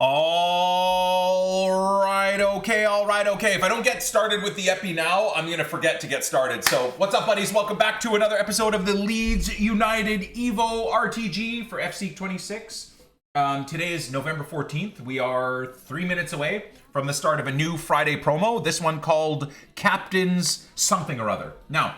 All right, okay. If I don't get started with the epi now, I'm going to forget to get started. So, what's up, buddies? Welcome back to another episode of the Leeds United Evo RTG for FC 26. Today is November 14th. We are 3 minutes away from the start of a new Friday promo. This one called Captain's Something or Other. Now,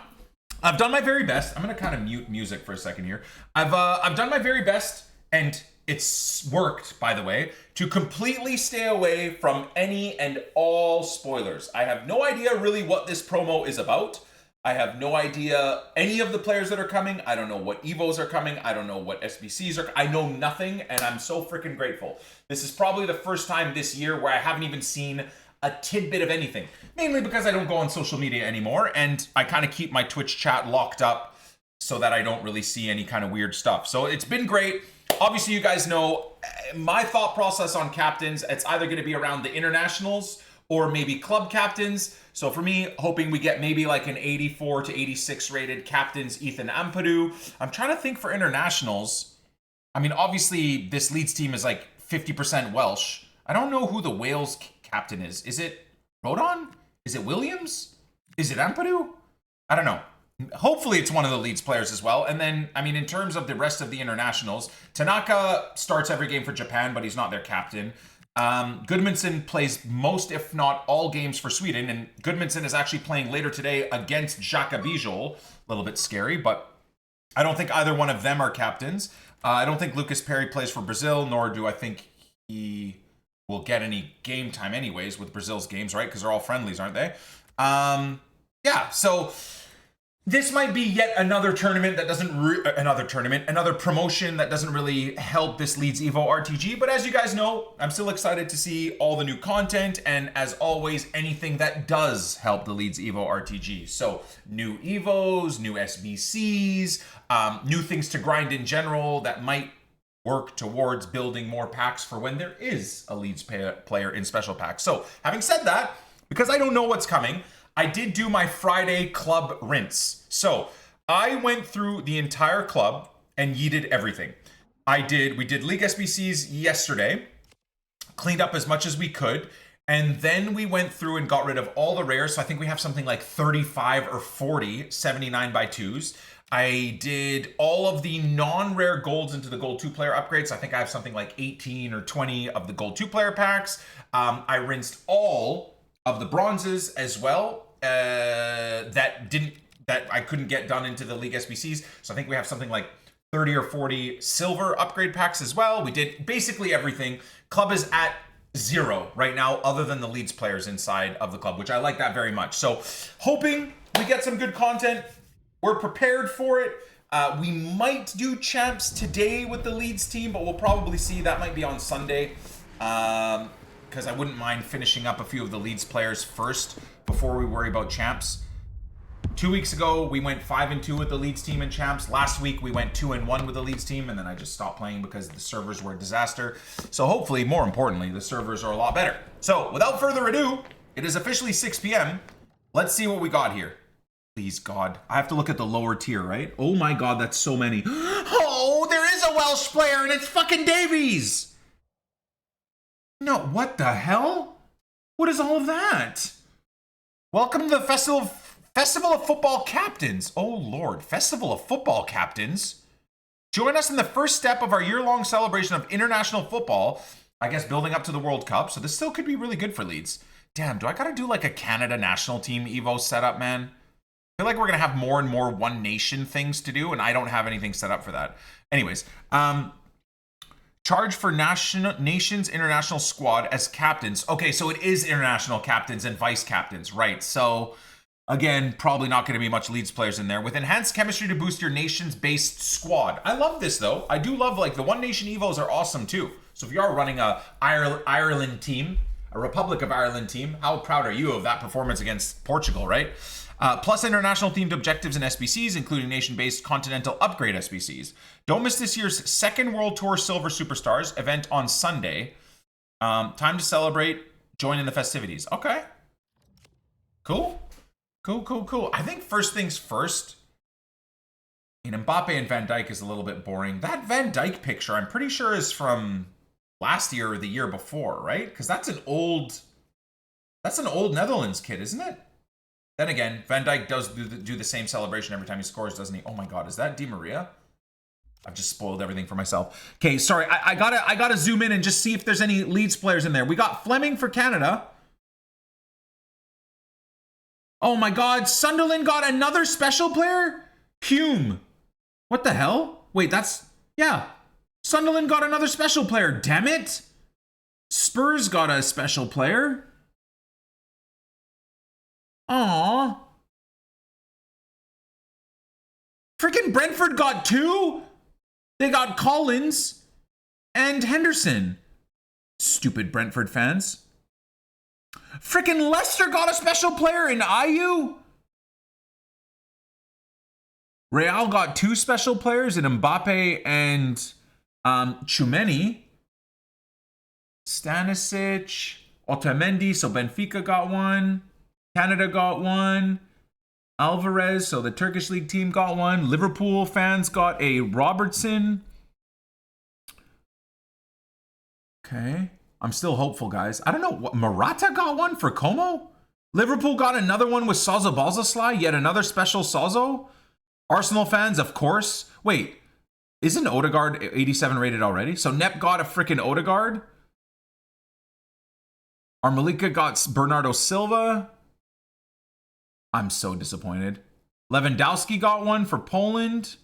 I've done my very best. I'm going to kind of mute music for a second here. I've done my very best, and it's worked, by the way, to completely stay away from any and all spoilers. I have no idea really what this promo is about. I have no idea any of the players that are coming. I don't know what Evos are coming. I don't know what SBCs are. I know nothing, and I'm so freaking grateful. This is probably the first time this year where I haven't even seen a tidbit of anything. Mainly because I don't go on social media anymore, and I kind of keep my Twitch chat locked up so that I don't really see any kind of weird stuff. So it's been great. Obviously, you guys know my thought process on captains. It's either going to be around the internationals or maybe club captains. So for me, hoping we get maybe like an 84 to 86 rated captains Ethan Ampadu. I'm trying to think for internationals. I mean, obviously, this Leeds team is like 50% Welsh. I don't know who the Wales captain is. Is it Rodon? Is it Williams? Is it Ampadu? I don't know. Hopefully it's one of the Leeds players as well. And then, I mean, in terms of the rest of the internationals, Tanaka starts every game for Japan, but he's not their captain. Gudmundsson plays most, if not all, games for Sweden. And Gudmundsson is actually playing later today against Xhaka Bijol. A little bit scary, but I don't think either one of them are captains. I don't think Lucas Perry plays for Brazil, nor do I think he will get any game time anyways with Brazil's games, right? Because they're all friendlies, aren't they? Yeah, so this might be yet another tournament that doesn't another promotion that doesn't really help this Leeds Evo RTG. But as you guys know, I'm still excited to see all the new content, and as always, anything that does help the Leeds Evo RTG. So new Evos, new SBCs, new things to grind in general that might work towards building more packs for when there is a Leeds player in special packs. So having said that, because I don't know what's coming, I did do my Friday club rinse. So I went through the entire club and yeeted everything. We did League SBCs yesterday, cleaned up as much as we could, and then we went through and got rid of all the rares. So I think we have something like 35 or 40 79 by 2s. I did all of the non-rare golds into the gold 2 player upgrades. I think I have something like 18 or 20 of the gold 2 player packs. I rinsed all of the bronzes as well that I couldn't get done into the League SBCs. So I think we have something like 30 or 40 silver upgrade packs as well. We did basically everything. Club is at 0 right now, other than the Leeds players inside of the club, which I like that very much. So hoping we get some good content. We're prepared for it. We might do champs today with the Leeds team, but we'll probably see. That might be on Sunday. Because I wouldn't mind finishing up a few of the Leeds players first before we worry about champs. 2 weeks ago, we went 5-2 with the Leeds team in champs. Last week, we went 2-1 with the Leeds team, and then I just stopped playing because the servers were a disaster. So hopefully, more importantly, the servers are a lot better. So without further ado, it is officially 6 p.m. Let's see what we got here. Please, God. I have to look at the lower tier, right? Oh my God, that's so many. Oh, there is a Welsh player, and it's fucking Davies! No, what the hell? What is all of that? Welcome to the Festival of Football Captains. Oh, Lord. Festival of Football Captains? Join us in the first step of our year-long celebration of international football. I guess building up to the World Cup. So this still could be really good for Leeds. Damn, do I gotta do like a Canada national team Evo setup, man? I feel like we're gonna have more and more One Nation things to do, and I don't have anything set up for that. Anyways, charge for nations international squad as captains. Okay, so it is international captains and vice captains, right? So again, probably not going to be much Leeds players in there. With enhanced chemistry to boost your nations-based squad. I love this though. I do love, like, the One Nation Evos are awesome too. So if you are running a Ireland team, a Republic of Ireland team, how proud are you of that performance against Portugal, right? Plus international themed objectives and SBCs, including nation-based continental upgrade SBCs. Don't miss this year's second World Tour Silver Superstars event on Sunday. Time to celebrate. Join in the festivities. Okay. Cool. Cool. I think first things first. Mbappe and Van Dijk is a little bit boring. That Van Dijk picture, I'm pretty sure is from last year or the year before, right? Because that's an old Netherlands kid, isn't it? Then again, Van Dijk does do the same celebration every time he scores, doesn't he? Oh my God, is that Di Maria? I've just spoiled everything for myself. Okay, sorry, I gotta zoom in and just see if there's any Leeds players in there. We got Fleming for Canada. Oh my God, Sunderland got another special player? Hume. What the hell? Wait, yeah. Sunderland got another special player, damn it. Spurs got a special player. Aww. Freaking Brentford got 2? They got Collins and Henderson. Stupid Brentford fans. Freaking Leicester got a special player in Ayew. Real got 2 special players in Mbappe and Tchouameni. Stanisic, Otamendi, so Benfica got 1. Canada got 1. Alvarez, so the Turkish league team got 1. Liverpool fans got a Robertson. Okay. I'm still hopeful, guys. I don't know. What, Morata got 1 for Como? Liverpool got another one with Sozo Balzaslai. Yet another special Sozo. Arsenal fans, of course. Wait. Isn't Odegaard 87 rated already? So Nep got a freaking Odegaard. Armalika got Bernardo Silva. I'm so disappointed. Lewandowski got 1 for Poland.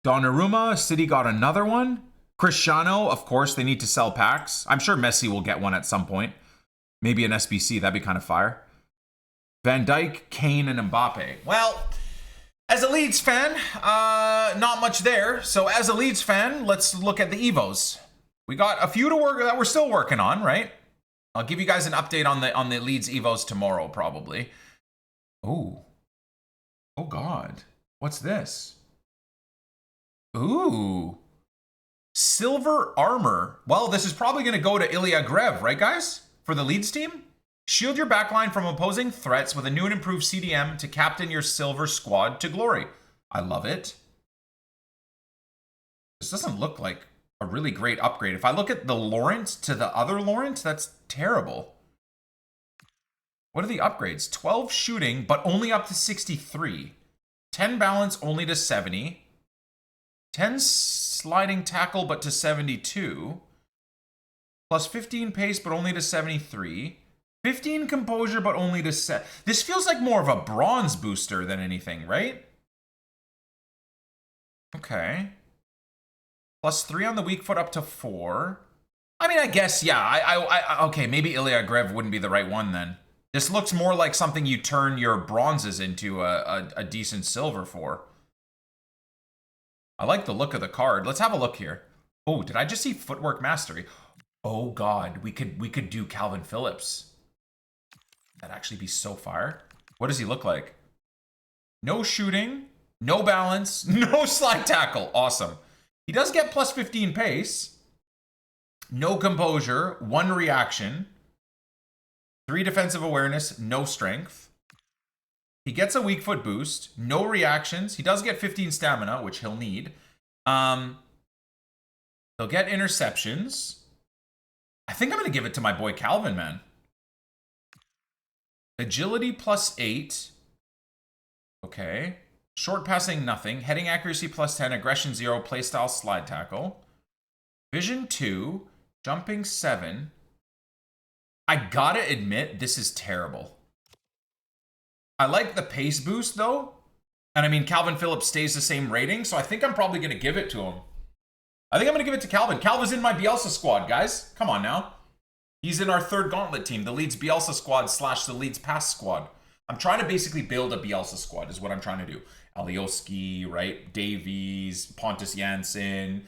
Donnarumma, City got another one. Cristiano, of course, they need to sell packs. I'm sure Messi will get one at some point. Maybe an SBC, that'd be kind of fire. Van Dijk, Kane, and Mbappe. Well, as a Leeds fan, not much there. So as a Leeds fan, let's look at the Evos. We got a few to work that we're still working on, right? I'll give you guys an update on the Leeds Evos tomorrow, probably. Oh God, what's this? Ooh, silver armor. Well, this is probably going to go to Ilya Grev, right, guys? For the Leeds team? Shield your backline from opposing threats with a new and improved CDM to captain your silver squad to glory. I love it. This doesn't look like a really great upgrade. If I look at the Laurent to the other Laurent, that's terrible. What are the upgrades? 12 shooting, but only up to 63. 10 balance, only to 70. 10 sliding tackle, but to 72. Plus 15 pace, but only to 73. 15 composure, but only to set. This feels like more of a bronze booster than anything, right? Okay. Plus 3 on the weak foot, up to 4. I mean, I guess, yeah. Okay, maybe Ilya Grev wouldn't be the right one then. This looks more like something you turn your bronzes into a decent silver for. I like the look of the card. Let's have a look here. Oh, did I just see footwork mastery? Oh God, we could do Calvin Phillips. That'd actually be so fire. What does he look like? No shooting, no balance, no slide tackle. Awesome. He does get plus 15 pace. No composure, 1 reaction. 3 defensive awareness, no strength. He gets a weak foot boost, no reactions. He does get 15 stamina, which he'll need. He'll get interceptions. I think I'm going to give it to my boy Calvin, man. Agility plus 8. Okay. Short passing, nothing. Heading accuracy plus 10. Aggression 0. Playstyle slide tackle. Vision 2. Jumping 7. I gotta admit, this is terrible. I like the pace boost, though. And I mean, Calvin Phillips stays the same rating, so I think I'm probably going to give it to him. I think I'm going to give it to Calvin. Calvin's in my Bielsa squad, guys. Come on now. He's in our third gauntlet team, the Leeds Bielsa squad / the Leeds Pass squad. I'm trying to basically build a Bielsa squad is what I'm trying to do. Alioski, right? Davies, Pontus Janssen,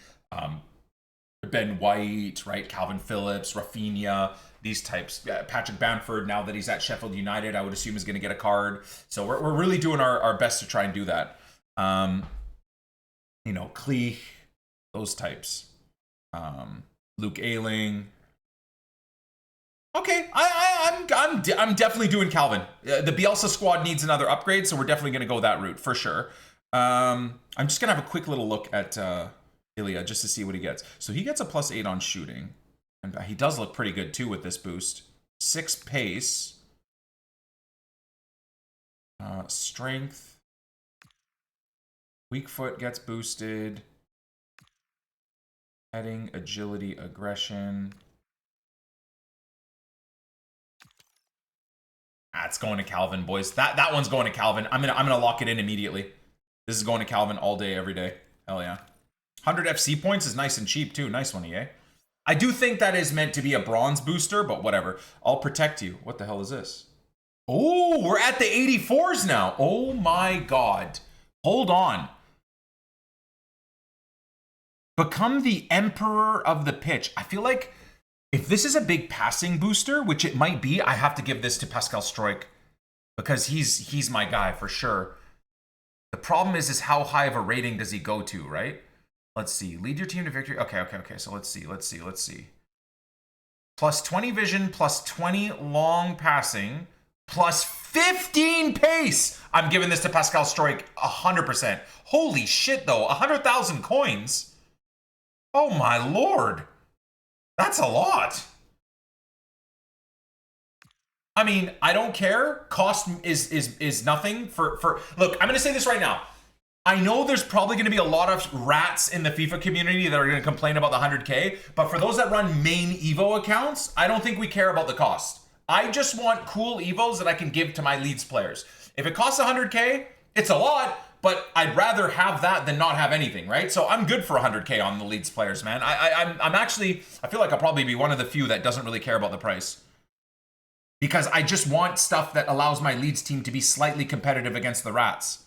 Ben White, right? Calvin Phillips, Rafinha, these types. Patrick Bamford, now that he's at Sheffield United, I would assume is going to get a card. So we're really doing our best to try and do that. You know, Cleach, those types. Luke Ayling. Okay, I'm definitely doing Calvin. The Bielsa squad needs another upgrade, so we're definitely going to go that route for sure. I'm just going to have a quick little look at Ilya just to see what he gets. So he gets a +8 on shooting. And he does look pretty good too with this boost. 6 pace. Strength. Weak foot gets boosted. Heading, agility, aggression. It's going to Calvin, boys. That one's going to Calvin. I'm gonna lock it in immediately. This is going to Calvin all day, every day. Hell yeah. 100 FC points is nice and cheap too. Nice one, EA. I do think that is meant to be a bronze booster, but whatever. I'll protect you. What the hell is this? Oh, we're at the 84s now. Oh my god. Hold on. Become the emperor of the pitch. I feel like if this is a big passing booster, which it might be, I have to give this to Pascal Struijk because he's my guy for sure. The problem is how high of a rating does he go to, right? Let's see. Lead your team to victory. Okay. So let's see. Plus 20 vision, plus 20 long passing, plus 15 pace. I'm giving this to Pascal Struijk 100%. Holy shit, though. 100,000 coins. Oh, my lord. That's a lot. I mean, I don't care. Cost is nothing for look, I'm going to say this right now. I know there's probably going to be a lot of rats in the FIFA community that are going to complain about the 100K, but for those that run main Evo accounts, I don't think we care about the cost. I just want cool Evos that I can give to my Leeds players. If it costs 100K, it's a lot, but I'd rather have that than not have anything, right? So I'm good for 100K on the Leeds players, man. I'm actually, I feel like I'll probably be one of the few that doesn't really care about the price. Because I just want stuff that allows my Leeds team to be slightly competitive against the rats.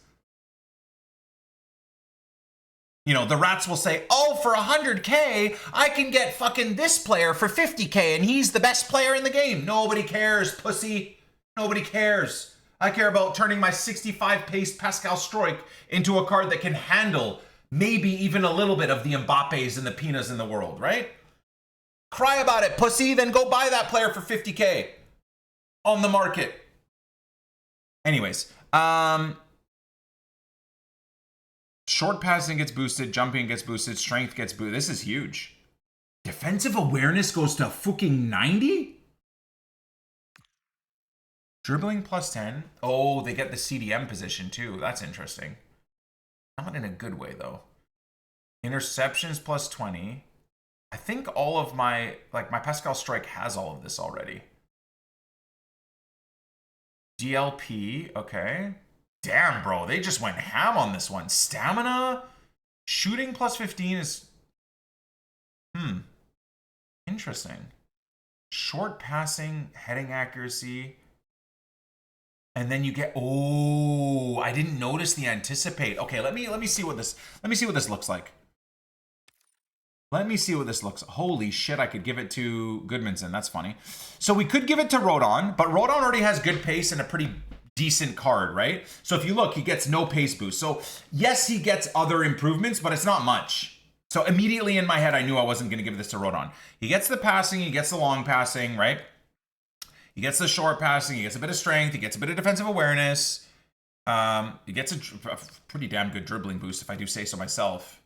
You know, the rats will say, oh, for 100K, I can get fucking this player for 50K and he's the best player in the game. Nobody cares, pussy. Nobody cares. I care about turning my 65 pace Pascal Struijk into a card that can handle maybe even a little bit of the Mbappes and the Pinas in the world, right? Cry about it, pussy, then go buy that player for 50K on the market. Anyways, short passing gets boosted, jumping gets boosted, strength gets boosted. This is huge. Defensive awareness goes to fucking 90? Dribbling plus 10. Oh, they get the CDM position too. That's interesting. Not in a good way though. Interceptions plus 20. I think all of my Pascal Struijk has all of this already. DLP, okay. Damn, bro, they just went ham on this one. Stamina, shooting plus 15 is... Interesting. Short passing, heading accuracy. And then you get... Oh, I didn't notice the anticipate. Okay, let me see what this looks like. Let me see what this looks like. Holy shit, I could give it to Goodmanson. That's funny. So we could give it to Rodon, but Rodon already has good pace and a pretty decent card, right? So if you look, he gets no pace boost. So yes, he gets other improvements, but it's not much. So immediately in my head, I knew I wasn't going to give this to Rodon. He gets the passing, he gets the long passing, right? He gets the short passing, he gets a bit of strength, he gets a bit of defensive awareness. He gets a pretty damn good dribbling boost, if I do say so myself.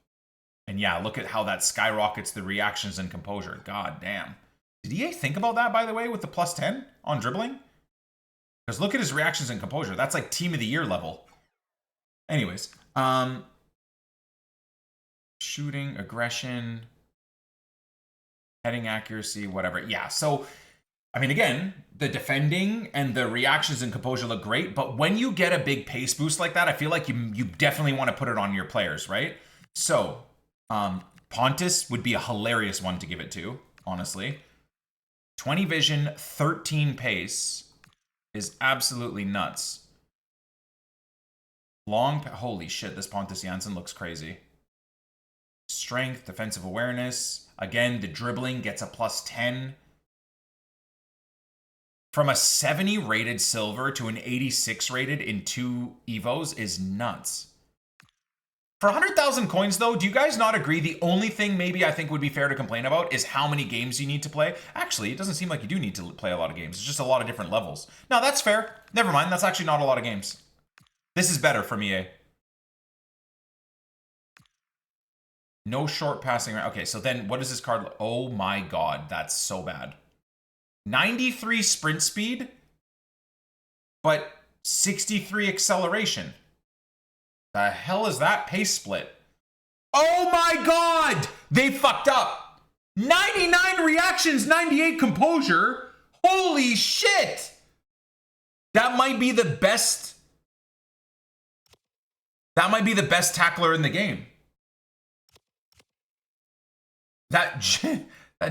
And yeah, look at how that skyrockets the reactions and composure. God damn. Did EA think about that, by the way, with the plus 10 on dribbling? Because look at his reactions and composure. That's like team of the year level. Anyways, shooting, aggression, heading accuracy, whatever. Yeah, so, I mean, again, the defending and the reactions and composure look great, but when you get a big pace boost like that, I feel like you definitely want to put it on your players, right? So, Pontus would be a hilarious one to give it to, honestly. 20 vision, 13 pace is absolutely nuts. Holy shit, this Pontus Janssen looks crazy. Strength, defensive awareness. Again, the dribbling gets a plus 10. From a 70 rated silver to an 86 rated in 2 Evos is nuts. For 100,000 coins, though, do you guys not agree the only thing maybe I think would be fair to complain about is how many games you need to play? Actually, it doesn't seem like you do need to play a lot of games. It's just a lot of different levels. No, that's fair. Never mind. That's actually not a lot of games. This is better from EA. No short passing. Okay, so then what is this card? Oh my god, that's so bad. 93 sprint speed, but 63 acceleration. The hell is that pace split? Oh my god! They fucked up. 99 reactions, 98 composure. Holy shit! That might be the best. That might be the best tackler in the game. That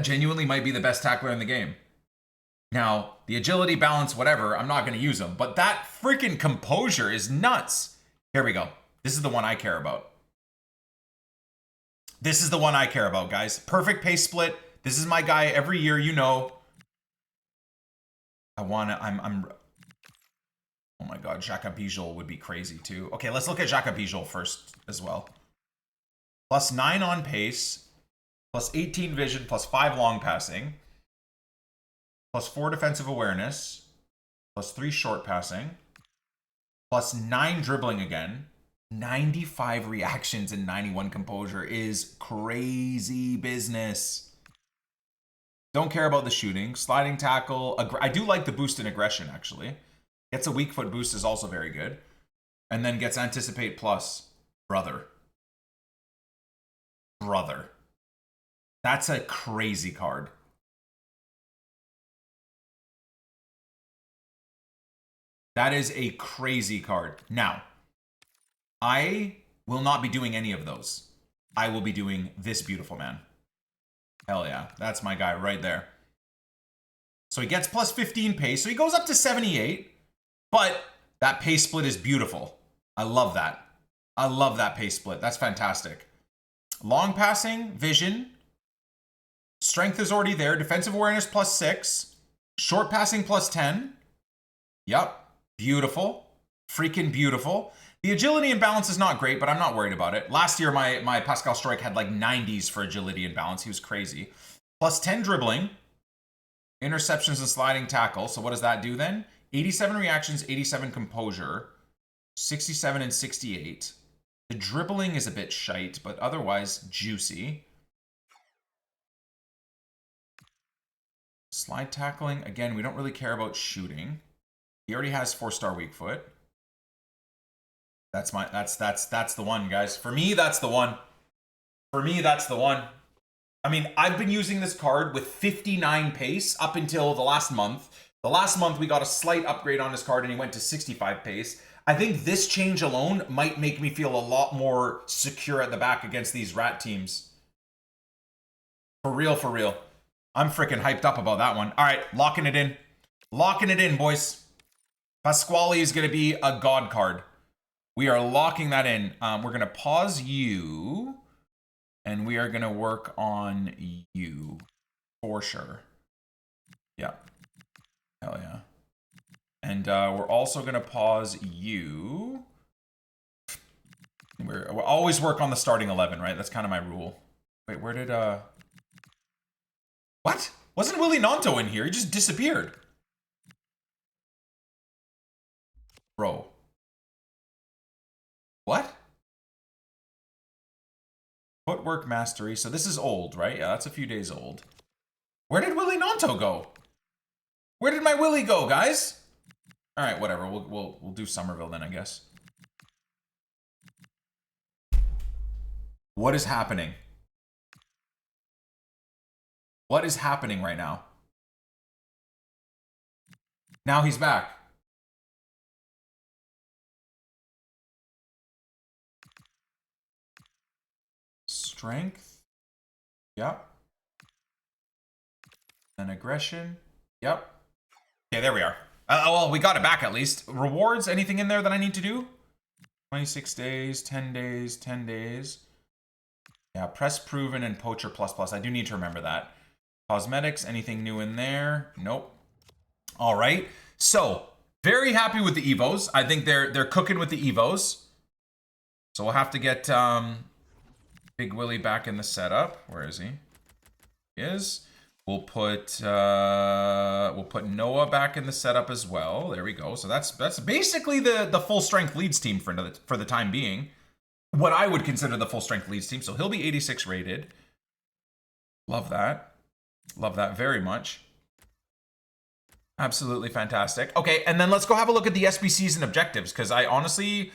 genuinely might be the best tackler in the game. Now, the agility, balance, whatever, I'm not going to use them. But that freaking composure is nuts. Here we go. This is the one I care about. This is the one I care about, guys. Perfect pace split. This is my guy every year, you know. Oh my god, Xhaka Bijol would be crazy too. Okay, let's look at Xhaka Bijol first as well. +9 on pace, +18 vision, +5 long passing, +4 defensive awareness, +3 short passing, +9 dribbling again. 95 reactions and 91 composure is crazy business. Don't care about the shooting. Sliding tackle. I do like the boost in aggression, actually. Gets a weak foot boost is also very good. And then gets anticipate plus. Brother. That's a crazy card. That is a crazy card. Now, I will not be doing any of those. I will be doing this beautiful man. Hell yeah. That's my guy right there. So he gets +15 pace. So he goes up to 78. But that pace split is beautiful. I love that. I love that pace split. That's fantastic. Long passing, vision. Strength is already there. Defensive awareness +6. Short passing +10. Yep. Beautiful. Freaking beautiful. The agility and balance is not great, but I'm not worried about it. Last year, my Pascal Strike had like 90s for agility and balance. He was crazy. +10 dribbling. Interceptions and sliding tackle. So what does that do then? 87 reactions, 87 composure, 67 and 68. The dribbling is a bit shite, but otherwise juicy. Slide tackling, again, we don't really care about shooting. He already has 4-star weak foot. That's the one, guys. For me, that's the one. For me, that's the one. I mean, I've been using this card with 59 pace up until the last month. The last month, we got a slight upgrade on his card, and he went to 65 pace. I think this change alone might make me feel a lot more secure at the back against these rat teams. For real, for real. I'm freaking hyped up about that one. All right, locking it in. Locking it in, boys. Pasquale is going to be a god card. We are locking that in. We're going to pause you, and we are going to work on you for sure. Yeah. Hell yeah. And we're also going to pause you. We'll always work on the starting 11, right? That's kind of my rule. Wait, where did... What? Wasn't Willie Nanto in here? He just disappeared. Bro. What? Footwork mastery. So this is old, right? Yeah, that's a few days old. Where did Willie Nanto go? Where did my Willie go, guys? All right, whatever. We'll do Somerville then, I guess. What is happening? What is happening right now? Now he's back. Strength. Yep. And aggression. Yep. Okay, there we are. Well, we got it back at least. Rewards, anything in there that I need to do? 26 days, 10 days, 10 days. Yeah, press proven and poacher plus. I do need to remember that. Cosmetics, anything new in there? Nope. All right. So, very happy with the Evos. I think they're cooking with the Evos. So we'll have to get Big Willie back in the setup. Where is he? He is. We'll put Noah back in the setup as well. There we go. So that's basically the full strength Leeds team for the time being. what I would consider the full strength Leeds team. So he'll be 86 rated. Love that. Love that very much. Absolutely fantastic. Okay, and then let's go have a look at the SBCs and objectives, because I honestly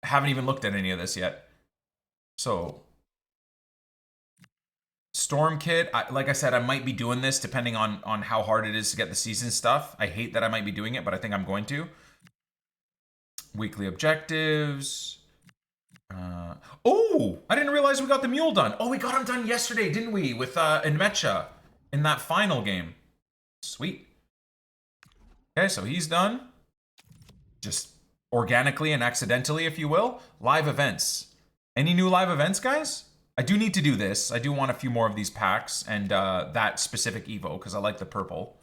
haven't even looked at any of this yet. So, Storm Kit, like I said, I might be doing this depending on how hard it is to get the season stuff. I hate that I might be doing it, but I think I'm going to. Weekly objectives. Oh, I didn't realize we got the mule done. Oh, we got him done yesterday, didn't we? With Nmecha in that final game. Sweet. Okay, so he's done. Just organically and accidentally, if you will. Live events. Any new live events, guys? I do need to do this. I do want a few more of these packs and that specific Evo, because I like the purple.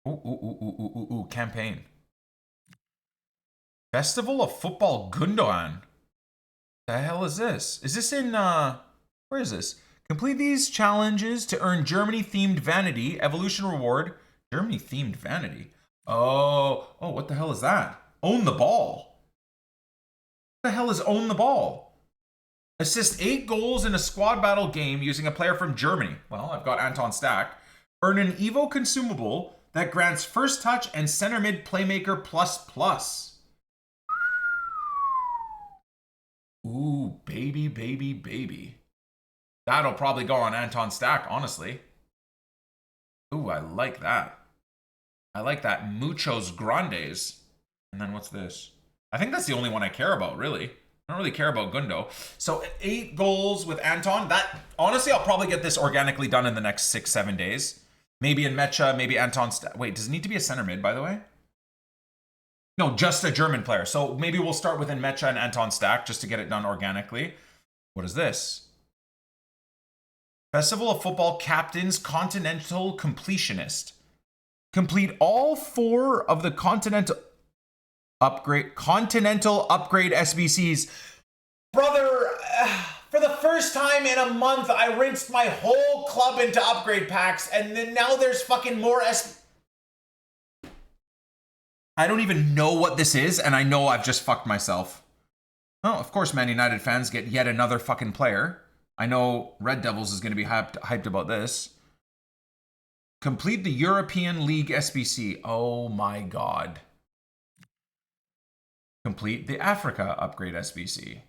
Ooh, campaign. Festival of Football Gundogan. The hell is this? Is this in, where is this? Complete these challenges to earn Germany-themed vanity. Evolution reward. Germany-themed vanity? Oh, what the hell is that? Own the ball. What the hell is own the ball? Assist 8 goals in a squad battle game using a player from Germany. Well, I've got Anton Stack. Earn an Evo consumable that grants first touch and center mid playmaker ++. Ooh, baby. That'll probably go on Anton Stack, honestly. Ooh, I like that. I like that. Muchos Grandes. And then what's this? I think that's the only one I care about, really. I don't really care about Gundo. So 8 goals with Anton. That, honestly, I'll probably get this organically done in the next 6-7 days. Maybe in Mecha, maybe Anton Stack. Wait, does it need to be a center mid, by the way? No, just a German player. So maybe we'll start with Mecha and Anton Stack just to get it done organically. What is this? Festival of Football Captains Continental Completionist. Complete all 4 of the Continental upgrade SBCs. Brother, for the first time in a month, I rinsed my whole club into upgrade packs, and then now there's fucking more I don't even know what this is, and I know I've just fucked myself. Oh, of course, Man United fans get yet another fucking player. I know Red Devils is going to be hyped about this. Complete the European League SBC. Oh my god. Complete the Africa upgrade SBC.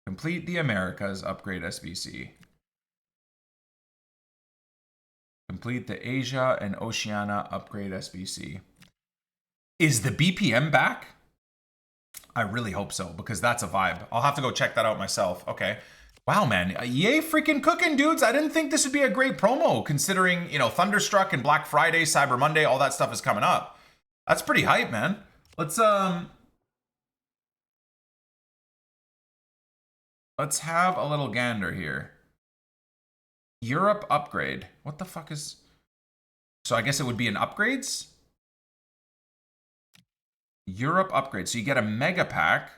Complete the Americas upgrade SBC. Complete the Asia and Oceania upgrade SBC. Is the BPM back? I really hope so, because that's a vibe. I'll have to go check that out myself. Okay. Wow, man. Yay freaking cooking, dudes. I didn't think this would be a great promo, considering, you know, Thunderstruck and Black Friday, Cyber Monday, all that stuff is coming up. That's pretty hype, man. Let's have a little gander here. Europe upgrade. What the fuck is... So I guess it would be in upgrades? Europe upgrade. So you get a mega pack.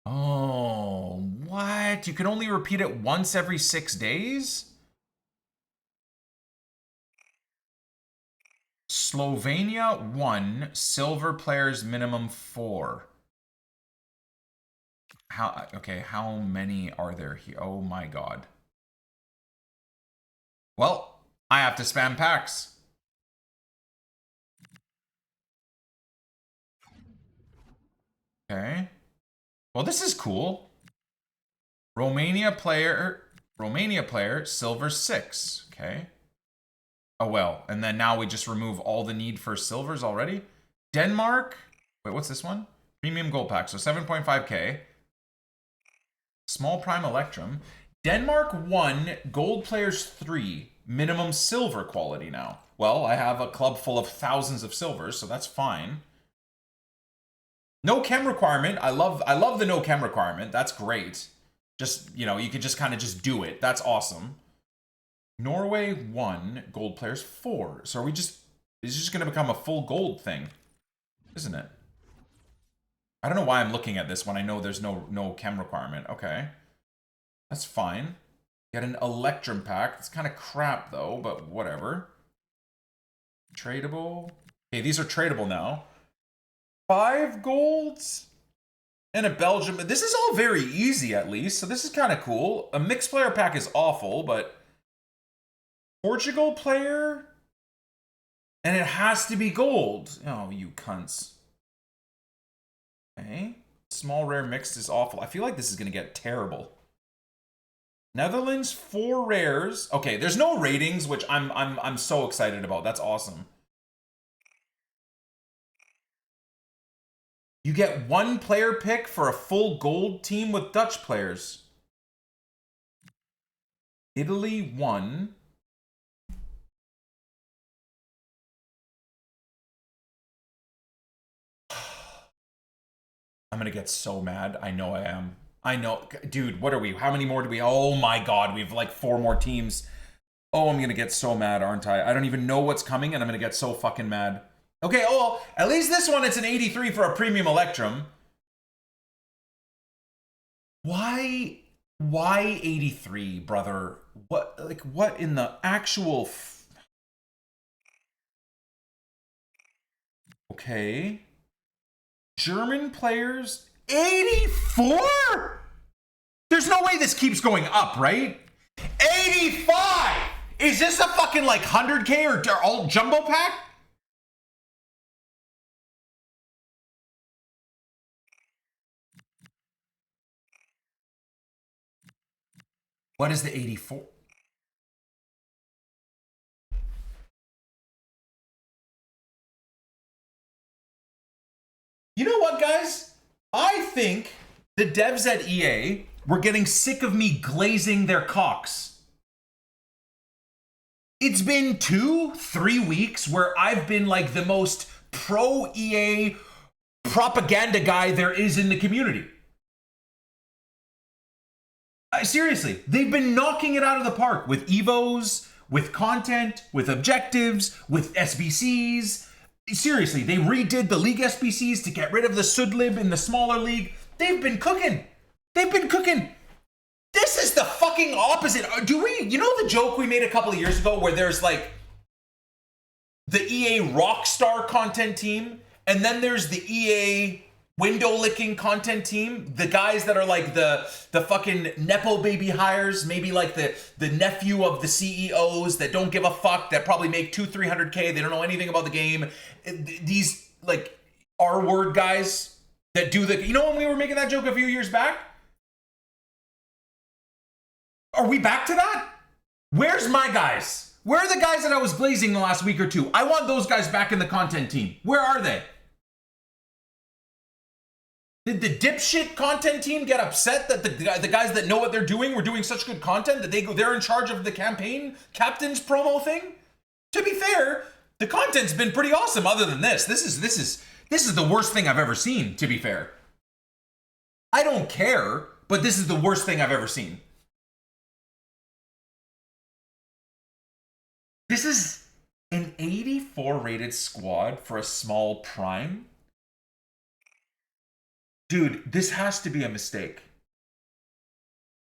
Oh, what? You can only repeat it once every 6 days? Slovenia 1, silver players minimum 4. How many are there here? Oh my god. Well, I have to spam packs. Okay. Well, this is cool. Romania player, silver 6. Okay. Oh, well. And then now we just remove all the need for silvers already. Denmark. Wait, what's this one? Premium gold pack. So 7.5k. Small prime electrum. Denmark 1, gold players 3. Minimum silver quality now. Well, I have a club full of thousands of silvers, so that's fine. No chem requirement. I love the no chem requirement. That's great. Just, you know, you could just kind of just do it. That's awesome. Norway 1, gold players 4. So are we just... It's just going to become a full gold thing, isn't it? I don't know why I'm looking at this when I know there's no chem requirement. Okay. That's fine. Get an Electrum pack. It's kind of crap, though, but whatever. Tradable. Okay, these are tradable now. 5 golds and a Belgium. This is all very easy, at least, so this is kind of cool. A mixed player pack is awful, but Portugal player, and it has to be gold. Oh, you cunts. Okay. Small rare mixed is awful. I feel like this is going to get terrible. Netherlands, 4 rares. Okay, there's no ratings, which I'm so excited about. That's awesome. You get 1 player pick for a full gold team with Dutch players. Italy, 1. I'm gonna get so mad. I know I am. I know. Dude, what are we? How many more do we? Oh my god, we have like 4 more teams. Oh, I'm gonna get so mad, aren't I? I don't even know what's coming, and I'm gonna get so fucking mad. Okay, oh, at least this one, it's an 83 for a premium Electrum. Why 83, brother? What in the actual... Okay. German players, 84? There's no way this keeps going up, right? 85! Is this a fucking like 100K or all jumbo pack? What is the 84? You know what, guys? I think the devs at EA were getting sick of me glazing their cocks. It's been 2-3 weeks where I've been like the most pro EA propaganda guy there is in the community. Seriously, they've been knocking it out of the park with Evos, with content, with objectives, with SBCs. Seriously, they redid the league SBCs to get rid of the Sudlib in the smaller league. They've been cooking. They've been cooking. This is the fucking opposite. You know the joke we made a couple of years ago where there's like the EA Rockstar content team, and then there's the EA window licking content team, the guys that are like the fucking nepo baby hires, maybe like the nephew of the CEOs that don't give a fuck, that probably make 200-300K, they don't know anything about the game. These like R-word guys that do the, you know when we were making that joke a few years back? Are we back to that? Where's my guys? Where are the guys that I was glazing the last week or two? I want those guys back in the content team. Where are they? Did the dipshit content team get upset that the guys that know what they're doing were doing such good content that they're in charge of the campaign captain's promo thing? To be fair, the content's been pretty awesome. Other than this, this is the worst thing I've ever seen. To be fair, I don't care, but this is the worst thing I've ever seen. This is an 84 rated squad for a small prime. Dude, this has to be a mistake.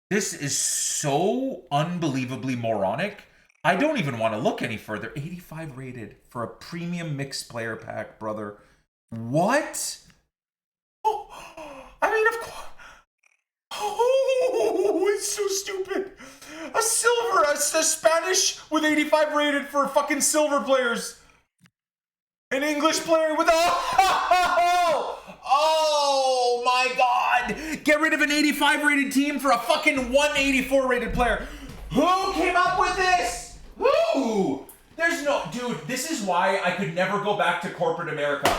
This is so unbelievably moronic. I don't even want to look any further. 85 rated for a premium mixed player pack, brother. What? Oh, I mean, of course. Oh, it's so stupid. A silver, a Spanish with 85 rated for fucking silver players. An English player with oh my god! Get rid of an 85 rated team for a fucking 184 rated player. Who came up with this? Who? There's no, dude, this is why I could never go back to corporate America.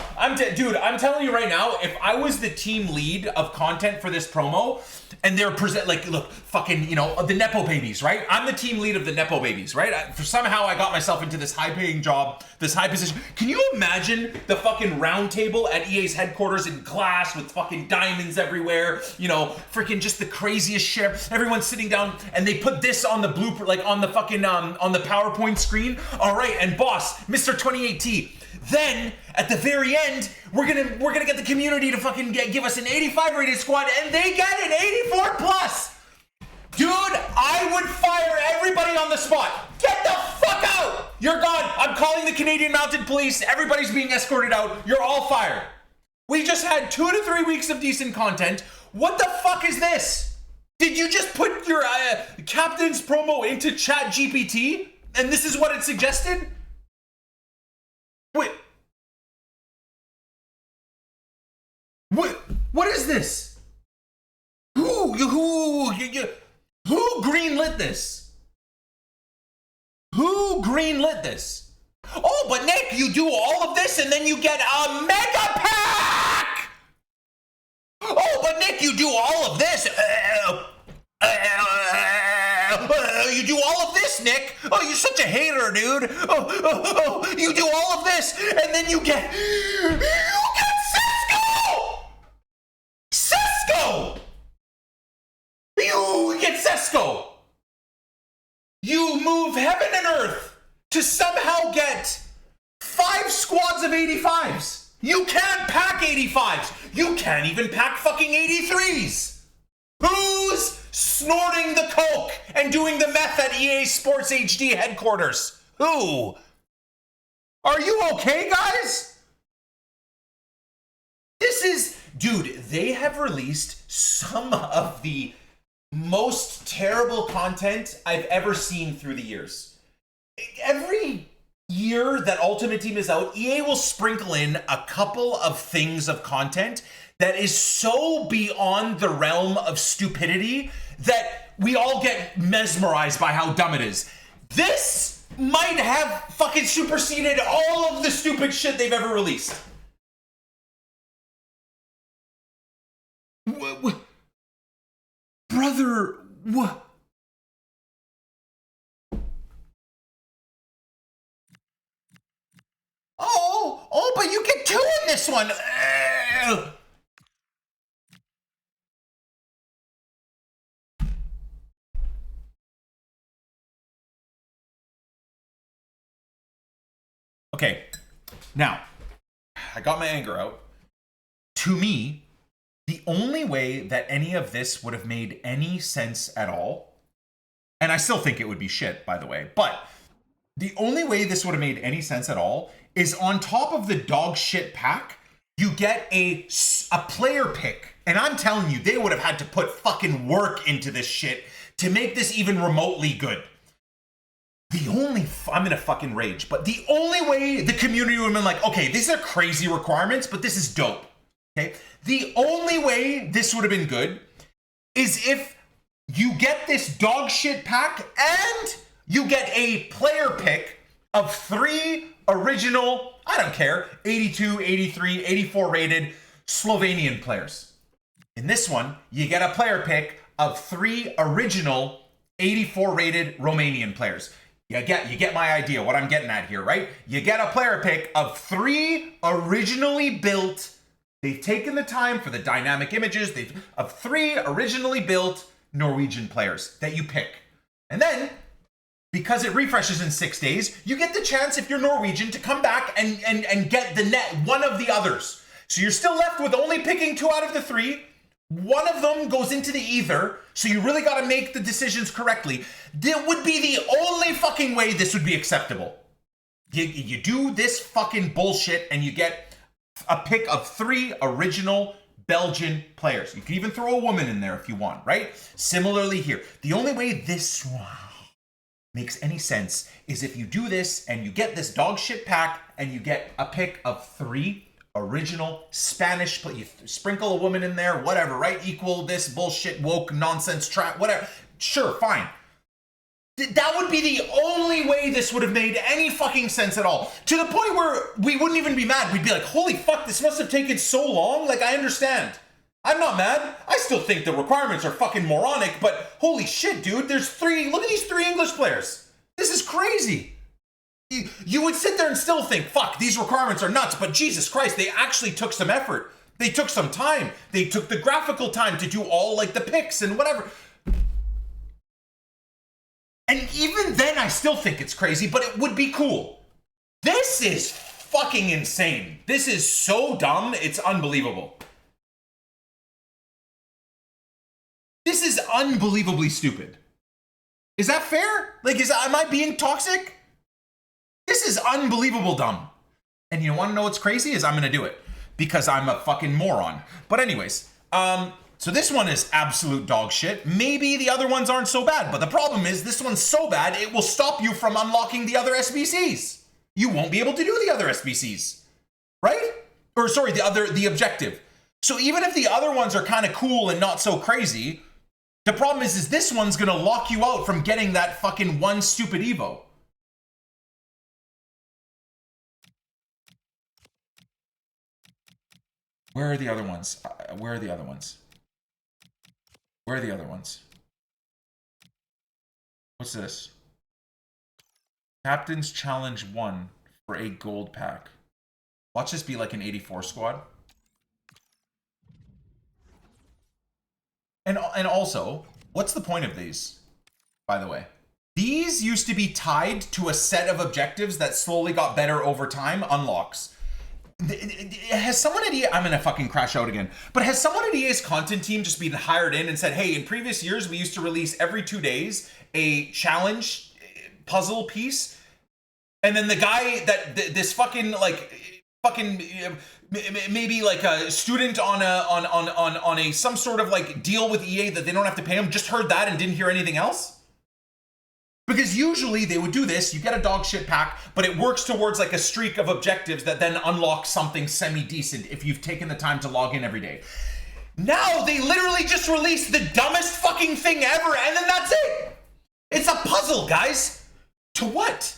Dude, I'm telling you right now, if I was the team lead of content for this promo, and they're look, fucking, you know, the Nepo babies, right? I'm the team lead of the Nepo babies, right? Somehow I got myself into this high-paying job, this high position. Can you imagine the fucking round table at EA's headquarters in glass with fucking diamonds everywhere? You know, freaking just the craziest shit. Everyone's sitting down, and they put this on the blueprint, like on the fucking, on the PowerPoint screen. All right, and boss, Mr. 28T. Then at the very end, we're gonna get the community to fucking give us an 85 rated squad, and they get an 84 plus. Dude, I would fire everybody on the spot. Get the fuck out. You're gone. I'm calling the Canadian Mounted Police. Everybody's being escorted out. You're all fired. We just had 2 to 3 weeks of decent content. What the fuck is this? Did you just put your captain's promo into Chat GPT and this is what it suggested? Wait. What is this? Who greenlit this? Who greenlit this? Oh, but Nick, you do all of this and then you get a mega pack! Oh, but Nick, you do all of this. You do all of this, Nick. Oh, you're such a hater, dude. Oh, you do all of this and then you get Cisco! Cisco! You get Cisco! You move heaven and earth to somehow get 5 squads of 85s. You can't pack 85s. You can't even pack fucking 83s. Who's snorting the coke and doing the meth at EA Sports HD headquarters? Who? Are you okay, guys? This is... Dude, they have released some of the most terrible content I've ever seen through the years. Every year that Ultimate Team is out, EA will sprinkle in a couple of things of content that is so beyond the realm of stupidity that we all get mesmerized by how dumb it is. This might have fucking superseded all of the stupid shit they've ever released. Brother, what? Oh, but you get 2 in this one. Okay, now, I got my anger out. To me, the only way that any of this would have made any sense at all, and I still think it would be shit, by the way, but the only way this would have made any sense at all is on top of the dog shit pack, you get a player pick. And I'm telling you, they would have had to put fucking work into this shit to make this even remotely good. I'm gonna fucking rage, but the only way the community would have been like, okay, these are crazy requirements, but this is dope, okay? The only way this would have been good is if you get this dog shit pack and you get a player pick of 3 original, I don't care, 82, 83, 84 rated Slovenian players. In this one, you get a player pick of 3 original 84 rated Romanian players. You get my idea, what I'm getting at here, right? You get a player pick of 3 originally built, they've taken the time for the dynamic images, of 3 originally built Norwegian players that you pick. And then, because it refreshes in 6 days, you get the chance, if you're Norwegian, to come back and get one of the others. So you're still left with only picking 2 out of the 3. One of them goes into the ether, so you really got to make the decisions correctly. That would be the only fucking way this would be acceptable. You do this fucking bullshit and you get a pick of 3 original Belgian players. You can even throw a woman in there if you want, right? Similarly here. The only way this makes any sense is if you do this and you get this dog shit pack and you get a pick of 3 original Spanish, you sprinkle a woman in there, whatever, right? Equal this bullshit, woke, nonsense, trap, whatever. Sure, fine. That would be the only way this would have made any fucking sense at all. To the point where we wouldn't even be mad. We'd be like, holy fuck, this must have taken so long. Like, I understand. I'm not mad. I still think the requirements are fucking moronic, but holy shit, dude, there's 3, look at these 3 English players. This is crazy. You would sit there and still think, fuck, these requirements are nuts, but Jesus Christ, they actually took some effort. They took some time. They took the graphical time to do all like the picks and whatever. And even then, I still think it's crazy, but it would be cool. This is fucking insane. This is so dumb, it's unbelievable. This is unbelievably stupid. Is that fair? Like, am I being toxic? This is unbelievable dumb. And you want to know what's crazy is I'm going to do it. because I'm a fucking moron. But anyways, so this one is absolute dog shit. Maybe the other ones aren't so bad, but the problem is this one's so bad it will stop you from unlocking the other SBCs. You won't be able to do the other SBCs, right? Or sorry, the objective. So even if the other ones are kind of cool and not so crazy, the problem is this one's gonna lock you out from getting that fucking one stupid Evo. Where are the other ones? Where are the other ones? Where are the other ones? What's this? Captain's Challenge 1 for a gold pack. Watch this be like an 84 squad. And also, what's the point of these, by the way? These used to be tied to a set of objectives that slowly got better over time, unlocks. Has someone at EA, I'm gonna fucking crash out again, but has someone at EA's content team just been hired in and said, hey, in previous years, we used to release every 2 days a challenge puzzle piece, and then the guy this fucking maybe like a student on a some sort of like deal with EA that they don't have to pay him just heard that and didn't hear anything else? Because usually they would do this, you get a dog shit pack, but it works towards like a streak of objectives that then unlock something semi-decent if you've taken the time to log in every day. Now they literally just released the dumbest fucking thing ever, and then that's it. It's a puzzle, guys. To what?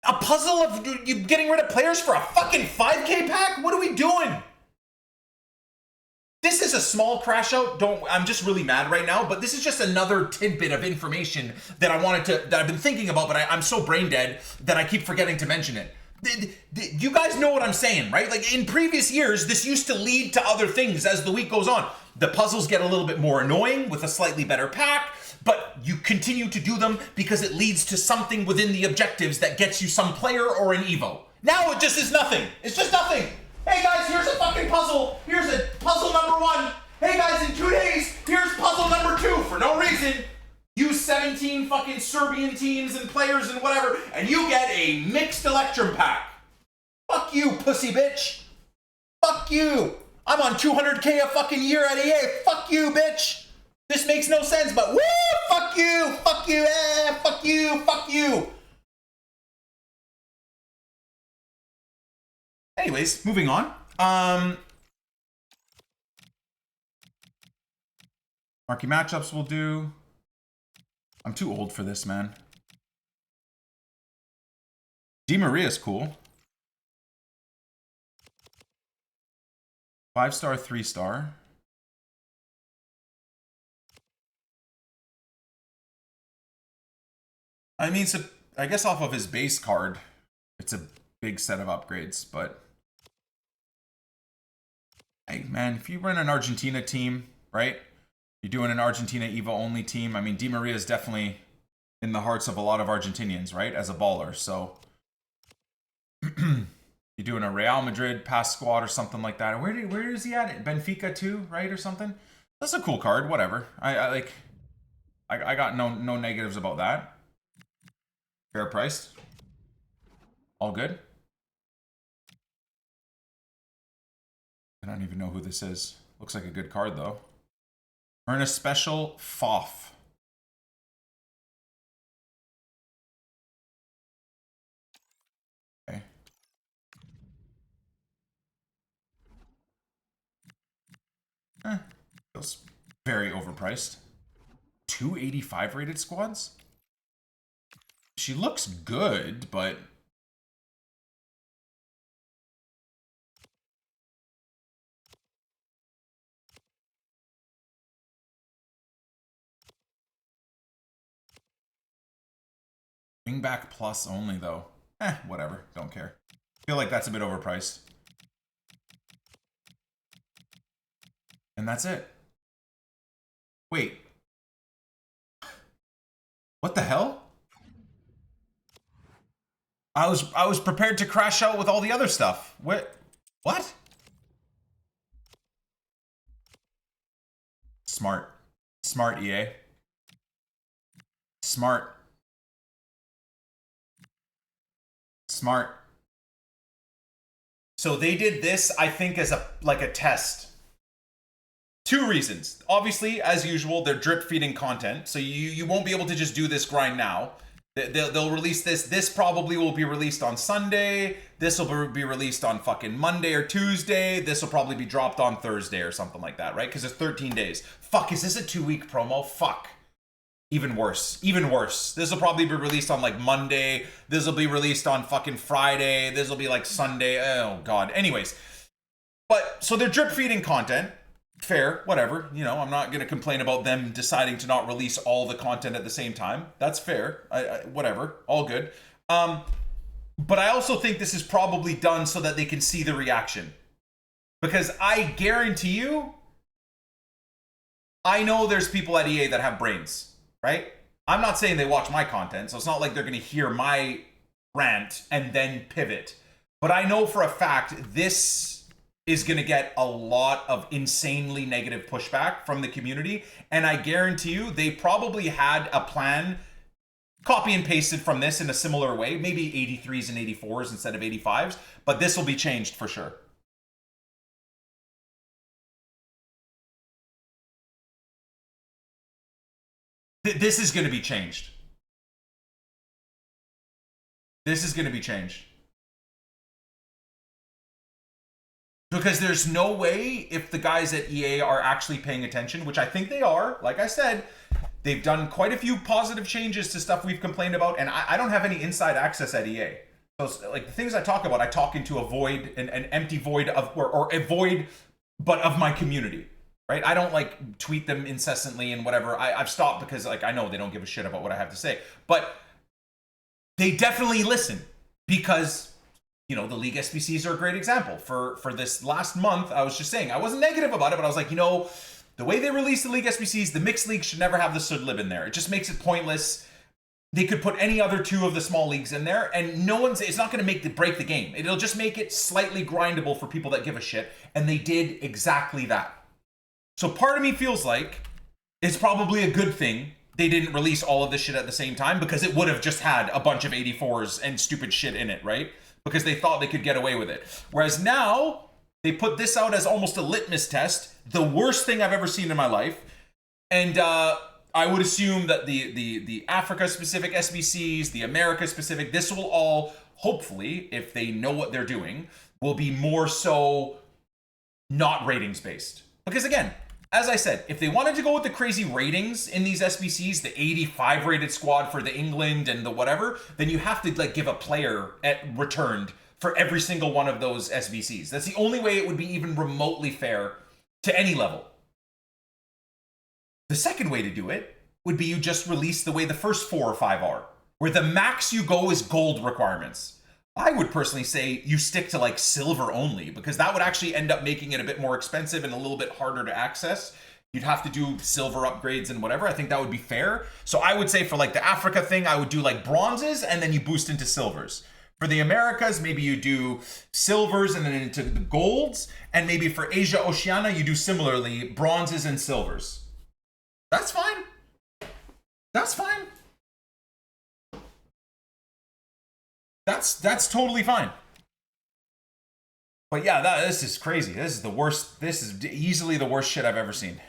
A puzzle of you getting rid of players for a fucking 5K pack? What are we doing? This is a small crash out. I'm just really mad right now, but this is just another tidbit of information that that I've been thinking about, but I'm so brain dead that I keep forgetting to mention it. You guys know what I'm saying, right? Like in previous years, this used to lead to other things as the week goes on. The puzzles get a little bit more annoying with a slightly better pack, but you continue to do them because it leads to something within the objectives that gets you some player or an Evo. Now it just is nothing. It's just nothing. Hey guys, here's a fucking puzzle. Here's a puzzle number 1. Hey guys, in 2 days, here's puzzle number 2 for no reason. Use 17 fucking Serbian teams and players and whatever, and you get a mixed Electrum pack. Fuck you, pussy bitch. Fuck you. I'm on 200K a fucking year at EA. Fuck you, bitch. This makes no sense, but woo, fuck you, fuck you, fuck you, fuck you. Anyways, moving on. Marquee matchups will do. I'm too old for this, man. Di Maria's cool. 5-star, 3-star. I mean, so I guess off of his base card, it's a big set of upgrades, but hey, man, if you run an Argentina team, right? You're doing an Argentina EVO only team. I mean, Di Maria is definitely in the hearts of a lot of Argentinians, right? As a baller. So you're doing a Real Madrid pass squad or something like that. Where is he at? Benfica too, right? Or something? That's a cool card. Whatever. I got no negatives about that. Fair priced. All good. I don't even know who this is. Looks like a good card, though. Earn a special FOF. Okay. Feels very overpriced. 285 rated squads? She looks good, but Wingback plus only, though. Whatever. Don't care. Feel like that's a bit overpriced. And that's it. Wait. What the hell? I was prepared to crash out with all the other stuff. What? Smart. Smart, EA. Smart. Smart. So they did this, I think, as a test. Two reasons. Obviously, as usual, they're drip feeding content, so you won't be able to just do this grind now. They'll release this. This probably will be released on Sunday. This will be released on fucking Monday or Tuesday. This will probably be dropped on Thursday or something like that, right? Because it's 13 days. Fuck, is this a 2-week promo? Fuck. Even worse. Even worse. This will probably be released on like Monday. This will be released on fucking Friday. This will be like Sunday. Oh, God. Anyways. But, so they're drip feeding content. Fair, whatever. You know, I'm not going to complain about them deciding to not release all the content at the same time. That's fair. Whatever. All good. But I also think this is probably done so that they can see the reaction. Because I guarantee you, I know there's people at EA that have brains, right? I'm not saying they watch my content, so it's not like they're going to hear my rant and then pivot. But I know for a fact this is going to get a lot of insanely negative pushback from the community. And I guarantee you, they probably had a plan, copy and pasted from this in a similar way, maybe 83s and 84s instead of 85s, but this will be changed for sure. This is going to be changed. This is going to be changed. Because there's no way, if the guys at EA are actually paying attention, which I think they are, like I said, they've done quite a few positive changes to stuff we've complained about, and I don't have any inside access at EA. So, like, the things I talk about, I talk into a void, an empty void of, or a void, but of my community, right? I don't, like, tweet them incessantly and whatever. I've stopped because, like, I know they don't give a shit about what I have to say. But they definitely listen because, you know, the League SBCs are a great example. For this last month, I was just saying, I wasn't negative about it, but I was like, you know, the way they released the League SBCs, the mixed league should never have the Sud Lib in there. It just makes it pointless. They could put any other two of the small leagues in there, and it's not going to break the game. It'll just make it slightly grindable for people that give a shit, and they did exactly that. So part of me feels like it's probably a good thing they didn't release all of this shit at the same time, because it would have just had a bunch of 84s and stupid shit in it, right? Because they thought they could get away with it. Whereas now, they put this out as almost a litmus test, the worst thing I've ever seen in my life. And I would assume that the Africa-specific SBCs, the America-specific, this will all, hopefully, if they know what they're doing, will be more so not ratings-based. Because again, as I said, if they wanted to go with the crazy ratings in these SBCs, the 85 rated squad for the England and the whatever, then you have to like give a player returned for every single one of those SBCs. That's the only way it would be even remotely fair to any level. The second way to do it would be you just release the way the first 4 or 5 are, where the max you go is gold requirements. I would personally say you stick to like silver only, because that would actually end up making it a bit more expensive and a little bit harder to access. You'd have to do silver upgrades and whatever. I think that would be fair. So I would say for like the Africa thing, I would do like bronzes and then you boost into silvers. For the Americas, maybe you do silvers and then into the golds. And maybe for Asia Oceania, you do similarly bronzes and silvers. That's fine. That's fine. That's totally fine. But yeah, this is crazy. This is the worst. This is easily the worst shit I've ever seen.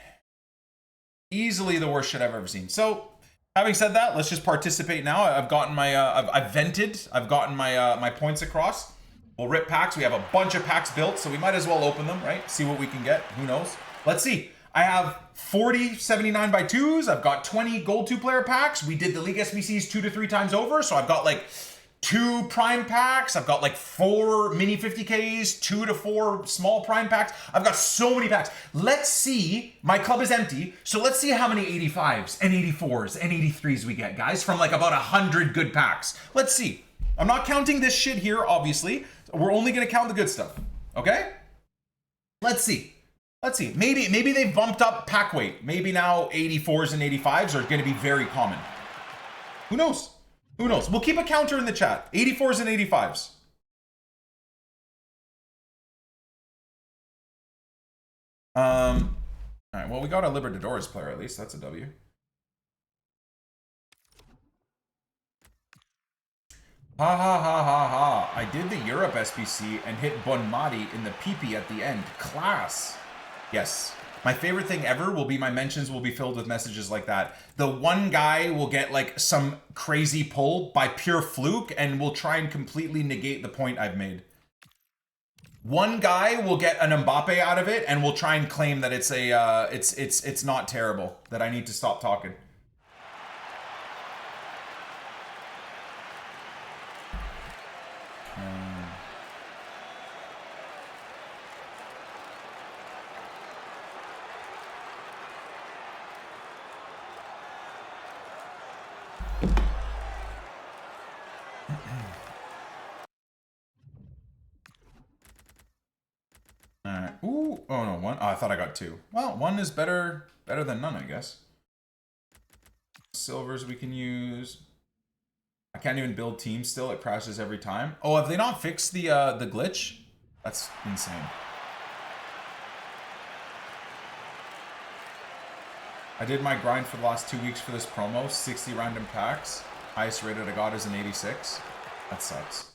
Easily the worst shit I've ever seen. So, having said that, let's just participate now. I've gotten my, I've vented. I've gotten my my points across. We'll rip packs. We have a bunch of packs built, so we might as well open them, right? See what we can get. Who knows? Let's see. I have 40 79 by 2s. I've got 20 gold 2-player packs. We did the League SBCs 2 to 3 times over, so I've got like 2 prime packs. I've got like 4 mini 50Ks, 2 to 4 small prime packs. I've got so many packs. Let's see. My club is empty, so let's see how many 85s and 84s and 83s we get, guys, from like about 100 good packs. Let's see. I'm not counting this shit here, obviously. We're only going to count the good stuff, okay? Let's see. Let's see. Maybe they've bumped up pack weight. Maybe now 84s and 85s are going to be very common. Who knows? Who knows? We'll keep a counter in the chat. 84s and 85s. All right, well, we got a Libertadores player at least. That's a W. Ha ha ha ha ha. I did the Europe SBC and hit Bonmati in the PP at the end. Class. Yes. My favorite thing ever will be my mentions will be filled with messages like that. The one guy will get like some crazy pull by pure fluke and will try and completely negate the point I've made. One guy will get an Mbappe out of it and will try and claim that it's a it's not terrible, that I need to stop talking. Alright. Ooh. Oh no, one. Oh, I thought I got two. Well, one is better than none, I guess. Silvers we can use. I can't even build teams still. It crashes every time. Oh, have they not fixed the glitch? That's insane. I did my grind for the last 2 weeks for this promo. 60 random packs. Highest rated I got is an 86. That sucks.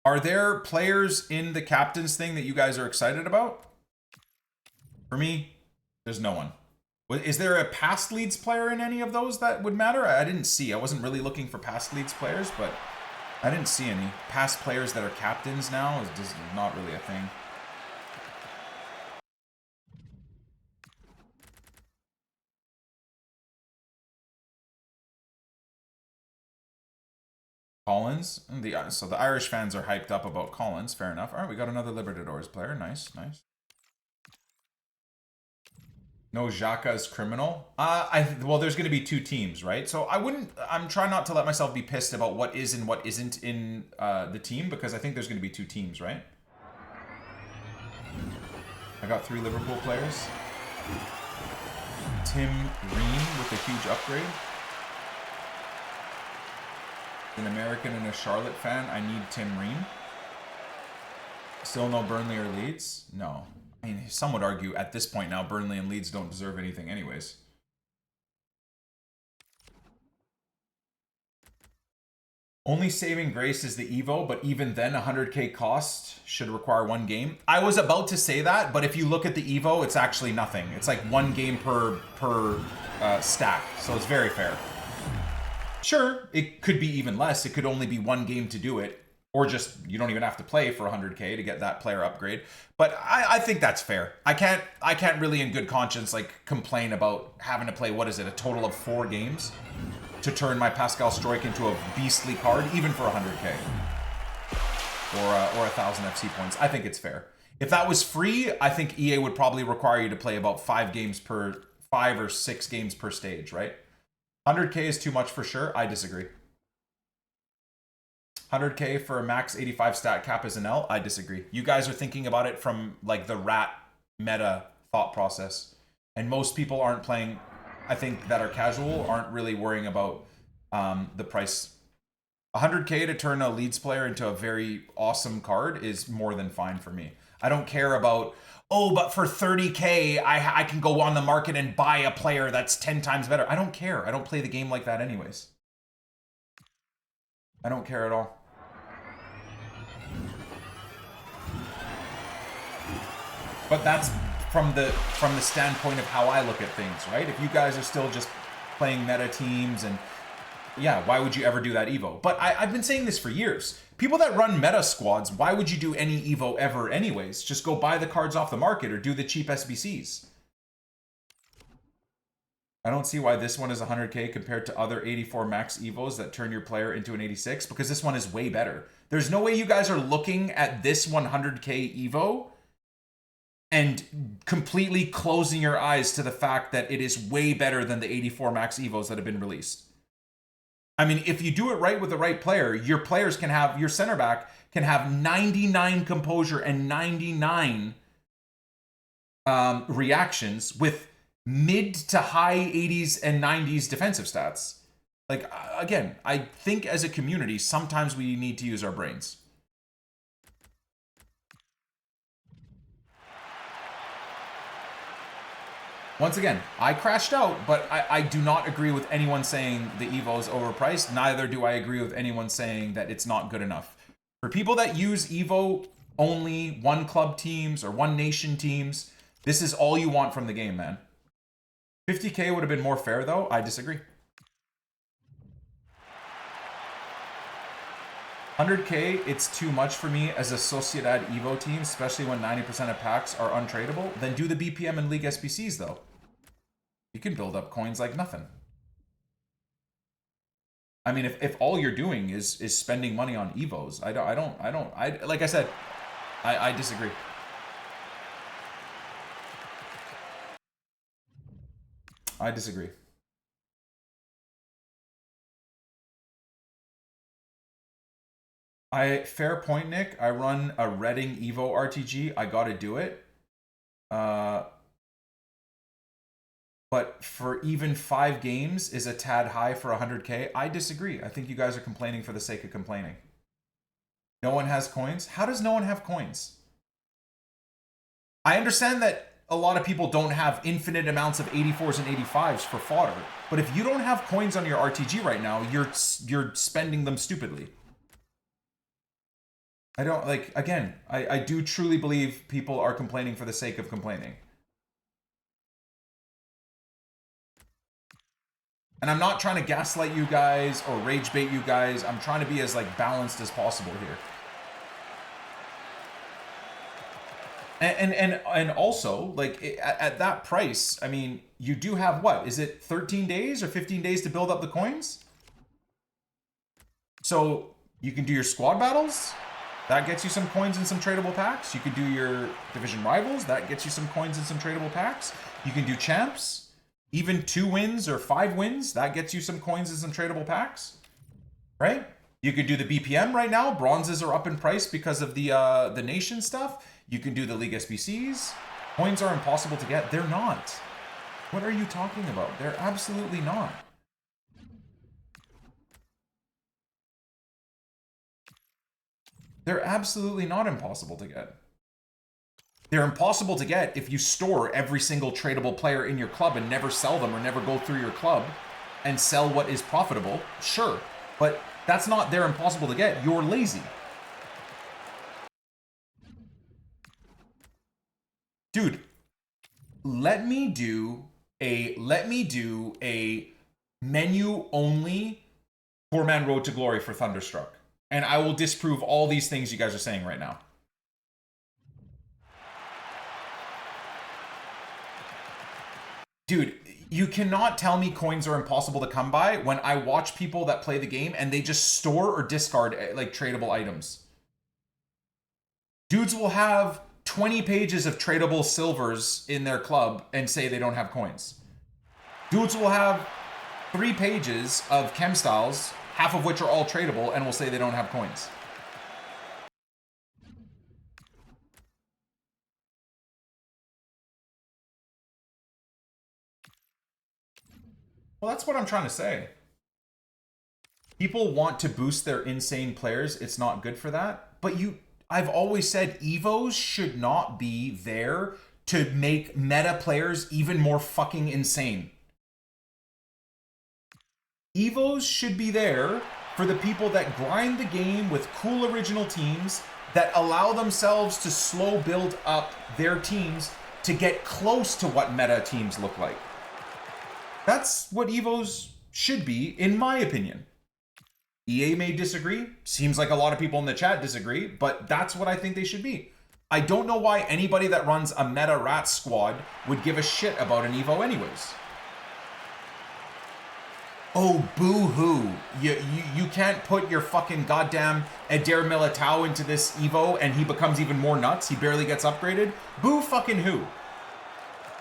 Are there players in the captains thing that you guys are excited about? For me, there's no one. Is there a past Leeds player in any of those that would matter? I didn't see. I wasn't really looking for past Leeds players, but I didn't see any. Past players that are captains now is just not really a thing. Collins. So the Irish fans are hyped up about Collins. Fair enough. All right, we got another Libertadores player. Nice, nice. No Xhaka as criminal. Well, there's going to be two teams, right? So I'm trying not to let myself be pissed about what is and what isn't in the team, because I think there's going to be two teams, right? I got 3 Liverpool players. Tim Ream with a huge upgrade. An American and a Charlotte fan. I need Tim Ream. Still no Burnley or Leeds? No. I mean, some would argue at this point now, Burnley and Leeds don't deserve anything anyways. Only saving grace is the Evo, but even then, 100k cost should require 1 game. I was about to say that, but if you look at the Evo, it's actually nothing. It's like 1 game per stack, so it's very fair. Sure, it could be even less. It could only be 1 game to do it. Or just, you don't even have to play for 100k to get that player upgrade. But I think that's fair. I can't really in good conscience like complain about having to play, what is it, a total of 4 games to turn my Pascal Strike into a beastly card, even for 100k. Or 1,000 FC points. I think it's fair. If that was free, I think EA would probably require you to play about 5 or 6 games per stage, right? 100k is too much for sure. I disagree. 100k for a max 85 stat cap as an L? I disagree. You guys are thinking about it from like the rat meta thought process. And most people aren't playing, I think, that are casual, aren't really worrying about the price. 100k to turn a Leeds player into a very awesome card is more than fine for me. I don't care about, oh, but for 30k, I can go on the market and buy a player that's 10 times better. I don't care. I don't play the game like that anyways. I don't care at all. But that's from the standpoint of how I look at things, right? If you guys are still just playing meta teams and yeah, why would you ever do that Evo? But I've been saying this for years. People that run meta squads, why would you do any Evo ever anyways? Just go buy the cards off the market or do the cheap SBCs. I don't see why this one is 100k compared to other 84 max Evos that turn your player into an 86, because this one is way better. There's no way you guys are looking at this 100k Evo and completely closing your eyes to the fact that it is way better than the 84 max Evos that have been released. I mean, if you do it right with the right player, your players can have, your center back can have 99 composure and 99 reactions with mid to high 80s and 90s defensive stats. Like, again, I think as a community, sometimes we need to use our brains. Once again, I crashed out, but I do not agree with anyone saying the Evo is overpriced. Neither do I agree with anyone saying that it's not good enough. For people that use Evo only, one club teams or one nation teams, this is all you want from the game, man. 50K would have been more fair, though. I disagree. 100K, it's too much for me as a Sociedad Evo team, especially when 90% of packs are untradeable. Then do the BPM and League SBCs, though. You can build up coins like nothing. I mean, if all you're doing is spending money on Evos, I like I said, I disagree. I disagree. Fair point, Nick. I run a Reading Evo RTG. I gotta do it. But for even 5 games is a tad high for 100K. I disagree. I think you guys are complaining for the sake of complaining. No one has coins? How does no one have coins? I understand that a lot of people don't have infinite amounts of 84s and 85s for fodder. But if you don't have coins on your RTG right now, you're spending them stupidly. I don't, like, again, I do truly believe people are complaining for the sake of complaining. And I'm not trying to gaslight you guys or rage bait you guys. I'm trying to be as, like, balanced as possible here. And also, like, at that price, I mean, you do have what? Is it 13 days or 15 days to build up the coins? So you can do your squad battles. That gets you some coins and some tradable packs. You can do your division rivals. That gets you some coins and some tradable packs. You can do champs. Even 2 wins or 5 wins. That gets you some coins and some tradable packs. Right? You could do the BPM right now. Bronzes are up in price because of the nation stuff. You can do the League SBCs. Coins are impossible to get. They're not. What are you talking about? They're absolutely not. They're absolutely not impossible to get. They're impossible to get if you store every single tradable player in your club and never sell them or never go through your club and sell what is profitable. Sure, but that's not they're impossible to get. You're lazy. Dude, let me do a menu only 4-man road to glory for Thunderstruck. And I will disprove all these things you guys are saying right now. Dude, you cannot tell me coins are impossible to come by when I watch people that play the game and they just store or discard, like, tradable items. Dudes will have 20 pages of tradable silvers in their club and say they don't have coins. Dudes will have 3 pages of chem styles, half of which are all tradable, and will say they don't have coins. Well, that's what I'm trying to say. People want to boost their insane players. It's not good for that. But I've always said Evos should not be there to make meta players even more fucking insane. Evos should be there for the people that grind the game with cool original teams that allow themselves to slow build up their teams to get close to what meta teams look like. That's what Evos should be, in my opinion. EA may disagree. Seems like a lot of people in the chat disagree, but that's what I think they should be. I don't know why anybody that runs a meta rat squad would give a shit about an Evo anyways. Oh, boo-hoo. You can't put your fucking goddamn Eder Militao into this Evo and he becomes even more nuts. He barely gets upgraded. Boo fucking who?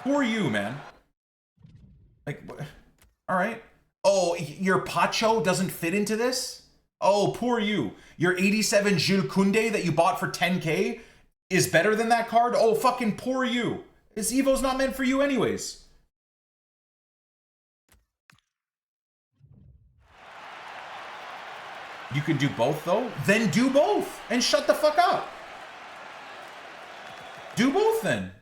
Who are you, man? Like, all right. Oh, your Pacho doesn't fit into this? Oh, poor you. Your 87 Jules Koundé that you bought for 10K is better than that card? Oh, fucking poor you. This Evo's not meant for you anyways. You can do both, though? Then do both and shut the fuck up. Do both, then.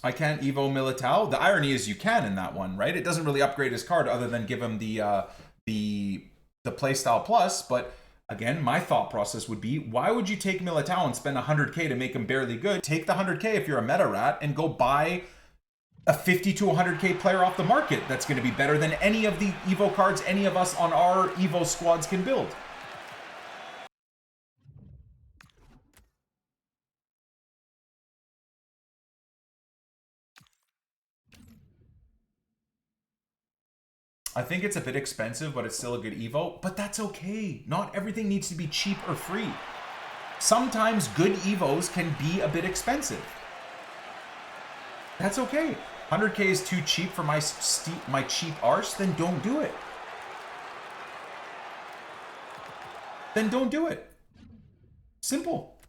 I can't Evo Militao. The irony is you can in that one, right? It doesn't really upgrade his card other than give him the playstyle plus. But again, my thought process would be, why would you take Militao and spend 100k to make him barely good? Take the 100k if you're a meta rat and go buy a 50 to 100k player off the market that's going to be better than any of the Evo cards any of us on our Evo squads can build. I think it's a bit expensive, but it's still a good Evo. But that's okay. Not everything needs to be cheap or free. Sometimes good Evos can be a bit expensive. That's okay. 100k is too cheap for my cheap arse, then don't do it. Then don't do it. Simple.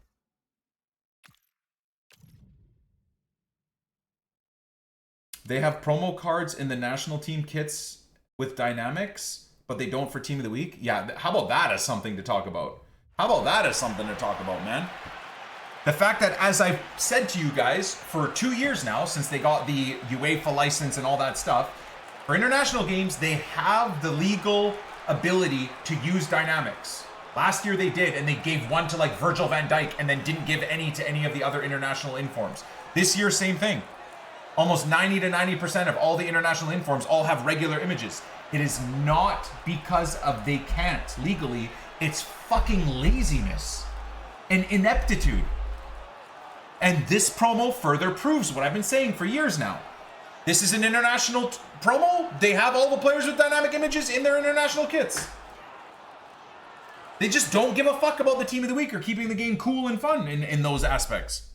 They have promo cards in the national team kits with dynamics, but they don't for team of the week. Yeah, how about that as something to talk about? How about that as something to talk about, man? The fact that, as I've said to you guys for 2 years now, since they got the UEFA license and all that stuff, for international games, they have the legal ability to use dynamics. Last year they did, and they gave one to like Virgil van Dijk and then didn't give any to any of the other international informs. This year, same thing. Almost 90 to 90% of all the international informs all have regular images. It is not because of they can't legally. It's fucking laziness and ineptitude. And this promo further proves what I've been saying for years now. This is an international promo. They have all the players with dynamic images in their international kits. They just don't give a fuck about the team of the week or keeping the game cool and fun in those aspects.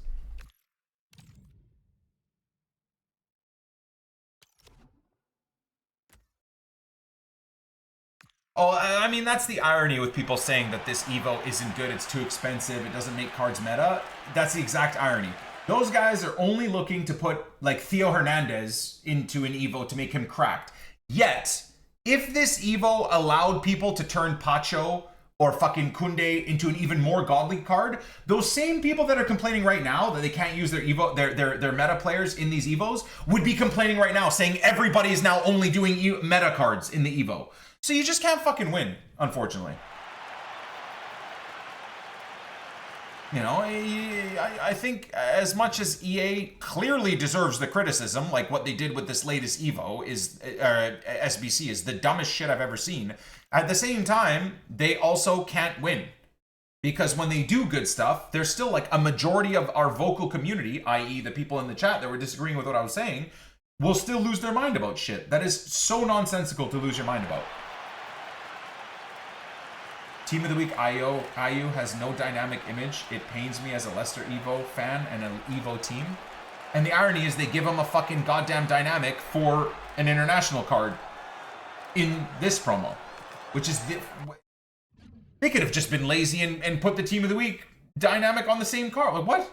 Oh, I mean, that's the irony with people saying that this Evo isn't good, it's too expensive, it doesn't make cards meta. That's the exact irony. Those guys are only looking to put, like, Theo Hernandez into an Evo to make him cracked. Yet, if this Evo allowed people to turn Pacho or fucking Kunde into an even more godly card, those same people that are complaining right now that they can't use their Evo, their meta players in these Evos, would be complaining right now, saying everybody is now only doing meta cards in the Evo. So you just can't fucking win, unfortunately. You know, I think as much as EA clearly deserves the criticism, like what they did with this latest Evo is, SBC is the dumbest shit I've ever seen. At the same time, they also can't win. Because when they do good stuff, there's still like a majority of our vocal community, i.e. the people in the chat that were disagreeing with what I was saying, will still lose their mind about shit. That is so nonsensical to lose your mind about. Team of the week, IU has no dynamic image. It pains me as a Leicester Evo fan and an Evo team. And the irony is they give them a fucking goddamn dynamic for an international card in this promo. Which is... They could have just been lazy and put the team of the week dynamic on the same card. Like, what?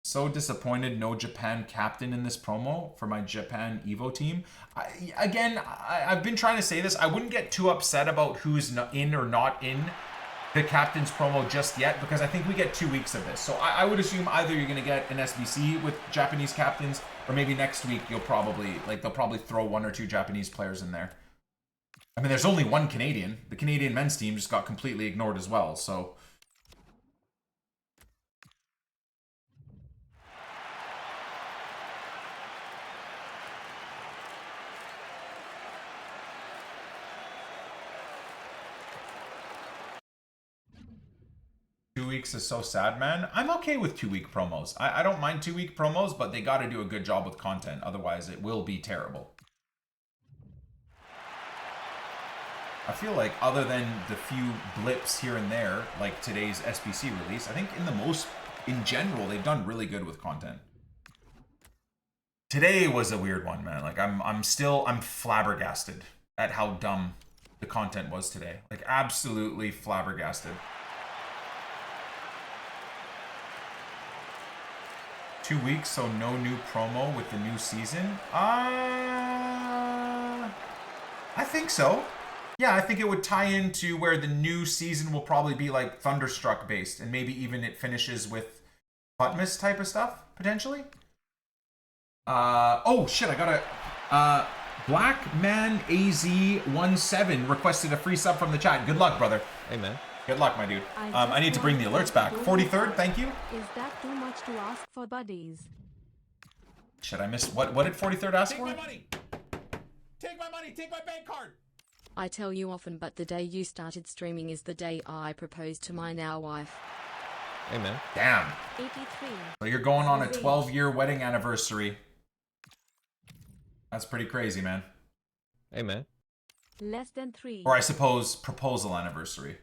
So disappointed no Japan captain in this promo for my Japan Evo team. I've been trying to say this. I wouldn't get too upset about who's in or not in the captain's promo just yet, because I think we get 2 weeks of this. So I would assume either you're going to get an SBC with Japanese captains, or maybe next week you'll probably, like, they'll probably throw 1 or 2 Japanese players in there. I mean, there's only 1 Canadian. The Canadian men's team just got completely ignored as well, so... 2 weeks is so sad, man. I'm okay with 2-week promos. I don't mind 2-week promos, but they got to do a good job with content. Otherwise, it will be terrible. I feel like other than the few blips here and there, like today's SBC release, I think in general, they've done really good with content. Today was a weird one, man. Like, I'm flabbergasted at how dumb the content was today. Like, absolutely flabbergasted. 2 weeks, so no new promo with the new season? I think so. Yeah, I think it would tie into where the new season will probably be like Thunderstruck based, and maybe even it finishes with Putmas type of stuff, potentially. Oh shit, I got a Blackman AZ17 requested a free sub from the chat. Good luck, brother. Hey, man. Good luck, my dude. I need to bring the alerts back. 43rd, thank you. Is that too much to ask for, buddies? Shit, I missed. What did 43rd ask for? Take my money! Take my money! Take my bank card! I tell you often, but the day you started streaming is the day I proposed to my now wife. Hey, man. Damn. 83. So you're going on a 12-year wedding anniversary. That's pretty crazy, man. Hey, man. Less than 3. Or I suppose proposal anniversary.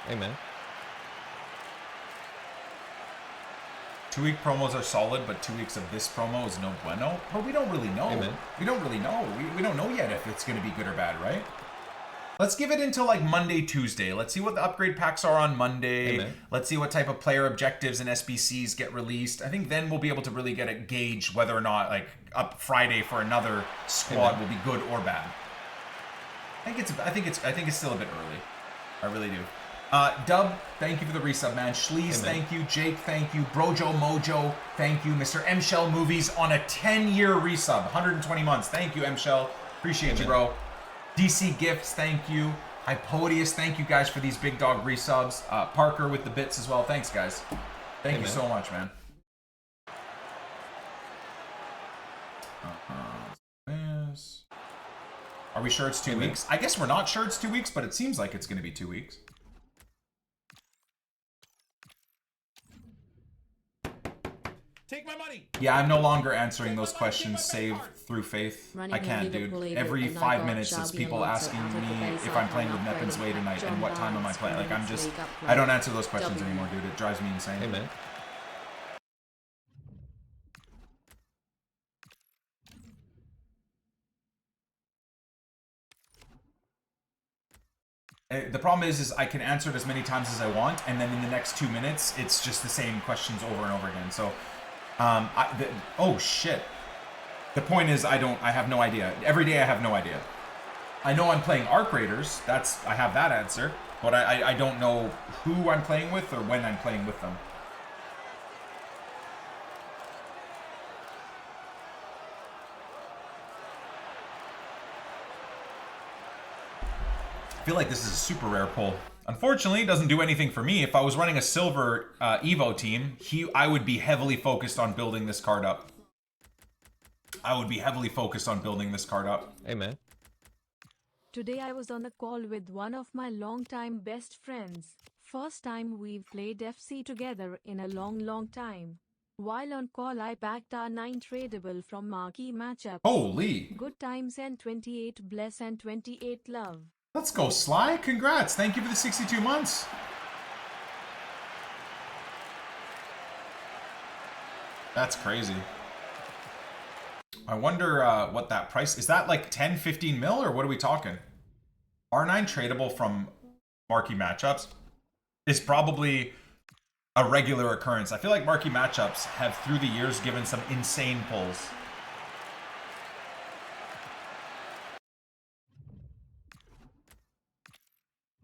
Hey, man. 2-week promos are solid, but 2 weeks of this promo is no bueno. But we don't really know. Amen. We don't really know. We don't know yet if it's going to be good or bad, right? Let's give it until like Monday, Tuesday. Let's see what the upgrade packs are on Monday. Amen. Let's see what type of player objectives and SBCs get released. I think then we'll be able to really get a gauge whether or not like up Friday for another squad Amen. will be good or bad. I think it's still a bit early. I really do. Dub, thank you for the resub, man. Schleeze, thank you. Jake, thank you. Brojo Mojo, thank you. Mr. M Shell Movies on a 10-year resub, 120 months. Thank you, M Shell. Appreciate you, bro. DC Gifts, thank you. Hypodius, thank you guys for these big dog resubs. Parker with the bits as well. Thanks, guys. Thank you so much, man. Are we sure it's 2 weeks? I guess we're not sure it's 2 weeks, but it seems like it's going to be 2 weeks. Take my money. Yeah, I'm no longer answering those questions saved through Faith. I can't, dude. Every 5 minutes it's people asking me if I'm playing with Neppin's Way tonight and what time am I playing. Like, I don't answer those questions anymore, dude. It drives me insane. Hey, man. The problem is I can answer it as many times as I want, and then in the next 2 minutes, it's just the same questions over and over again. So, oh shit. The point is, I have no idea. Every day I have no idea. I know I'm playing Arc Raiders. I have that answer, but I don't know who I'm playing with or when I'm playing with them. I feel like this is a super rare pull. Unfortunately, it doesn't do anything for me. If I was running a silver Evo team, I would be heavily focused on building this card up. Hey, man. Today I was on a call with one of my longtime best friends. First time we've played FC together in a long time. While on call I backed our 9 tradable from marquee matchups. Holy! Good times and 28 bless and 28 love. Let's go, Sly. Congrats. Thank you for the 62 months. That's crazy. I wonder what that price... Is that like 10, 15 mil, or what are we talking? R9 tradable from marquee matchups is probably a regular occurrence. I feel like marquee matchups have, through the years, given some insane pulls.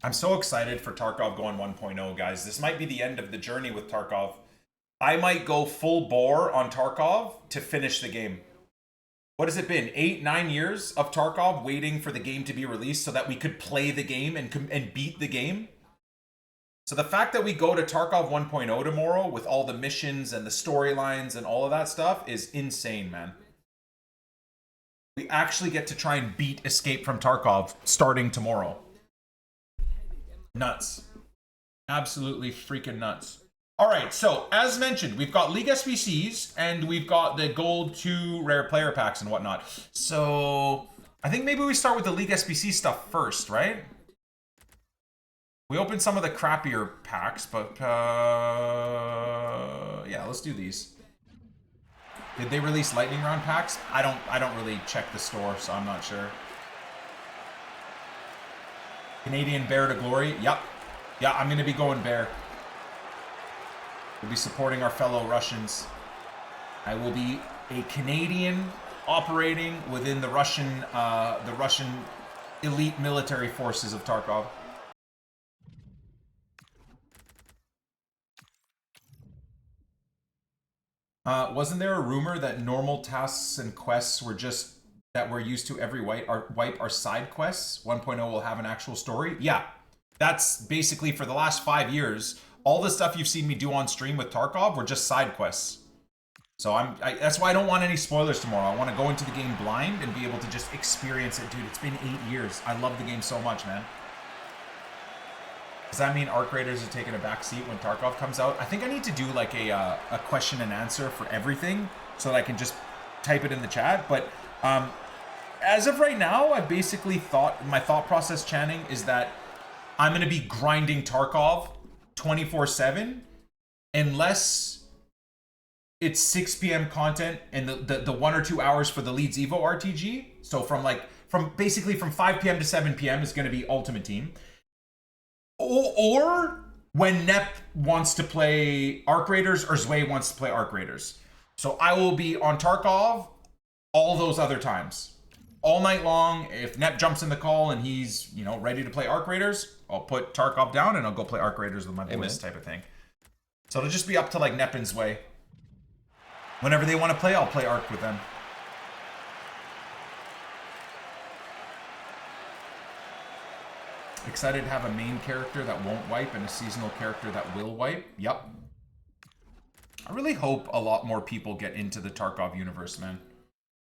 I'm so excited for Tarkov going 1.0, guys. This might be the end of the journey with Tarkov. I might go full bore on Tarkov to finish the game. What has it been? 8, 9 years of Tarkov waiting for the game to be released so that we could play the game and beat the game? So the fact that we go to Tarkov 1.0 tomorrow with all the missions and the storylines and all of that stuff is insane, man. We actually get to try and beat Escape from Tarkov starting tomorrow. Nuts. Absolutely freaking nuts. All right, so as mentioned, we've got League SBCs and we've got the Gold 2 rare player packs and whatnot. So I think maybe we start with the League SBC stuff first, right? We opened some of the crappier packs, but yeah, let's do these. Did they release lightning round packs? I don't really check the store, so I'm not sure. Canadian Bear to Glory. Yep. Yeah, I'm going to be going Bear. We'll be supporting our fellow Russians. I will be a Canadian operating within the Russian elite military forces of Tarkov. Wasn't there a rumor that normal tasks and quests were just that we're used to every wipe are side quests? 1.0 will have an actual story. Yeah, that's basically for the last 5 years. All the stuff you've seen me do on stream with Tarkov were just side quests. So that's why I don't want any spoilers tomorrow. I want to go into the game blind and be able to just experience it, dude. It's been 8 years. I love the game so much, man. Does that mean Arc Raiders are taking a back seat when Tarkov comes out? I think I need to do like a question and answer for everything so that I can just type it in the chat. But as of right now, I basically my thought process, Channing, is that I'm going to be grinding Tarkov 24/7 unless it's 6 p.m. content and the 1 or 2 hours for the Leeds Evo RTG. So from basically from 5 p.m. to 7 p.m. is going to be Ultimate Team. Or when Nep wants to play Arc Raiders or Zwei wants to play Arc Raiders. So I will be on Tarkov all those other times. All night long. If Nep jumps in the call and he's, ready to play Arc Raiders, I'll put Tarkov down and I'll go play Arc Raiders with my boys type of thing. So it'll just be up to like Nep and Zwei. Whenever they want to play, I'll play Arc with them. Excited to have a main character that won't wipe and a seasonal character that will wipe. Yep. I really hope a lot more people get into the Tarkov universe, man.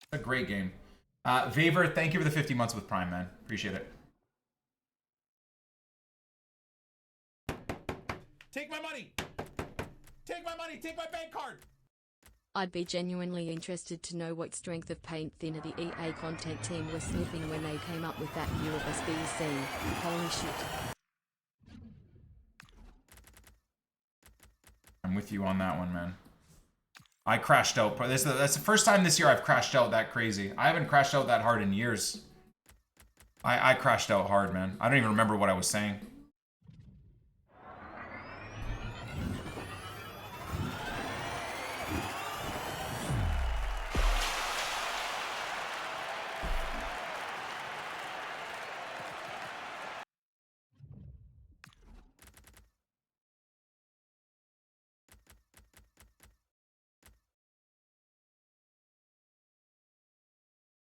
It's a great game. Vaver, thank you for the 50 months with Prime, man. Appreciate it. Take my money! Take my money! Take my bank card! I'd be genuinely interested to know what strength of paint thinner the EA content team was sniffing when they came up with that view of SBC. Holy shit. I'm with you on that one, man. I crashed out. That's the first time this year I've crashed out that crazy. I haven't crashed out that hard in years. I crashed out hard, man. I don't even remember what I was saying.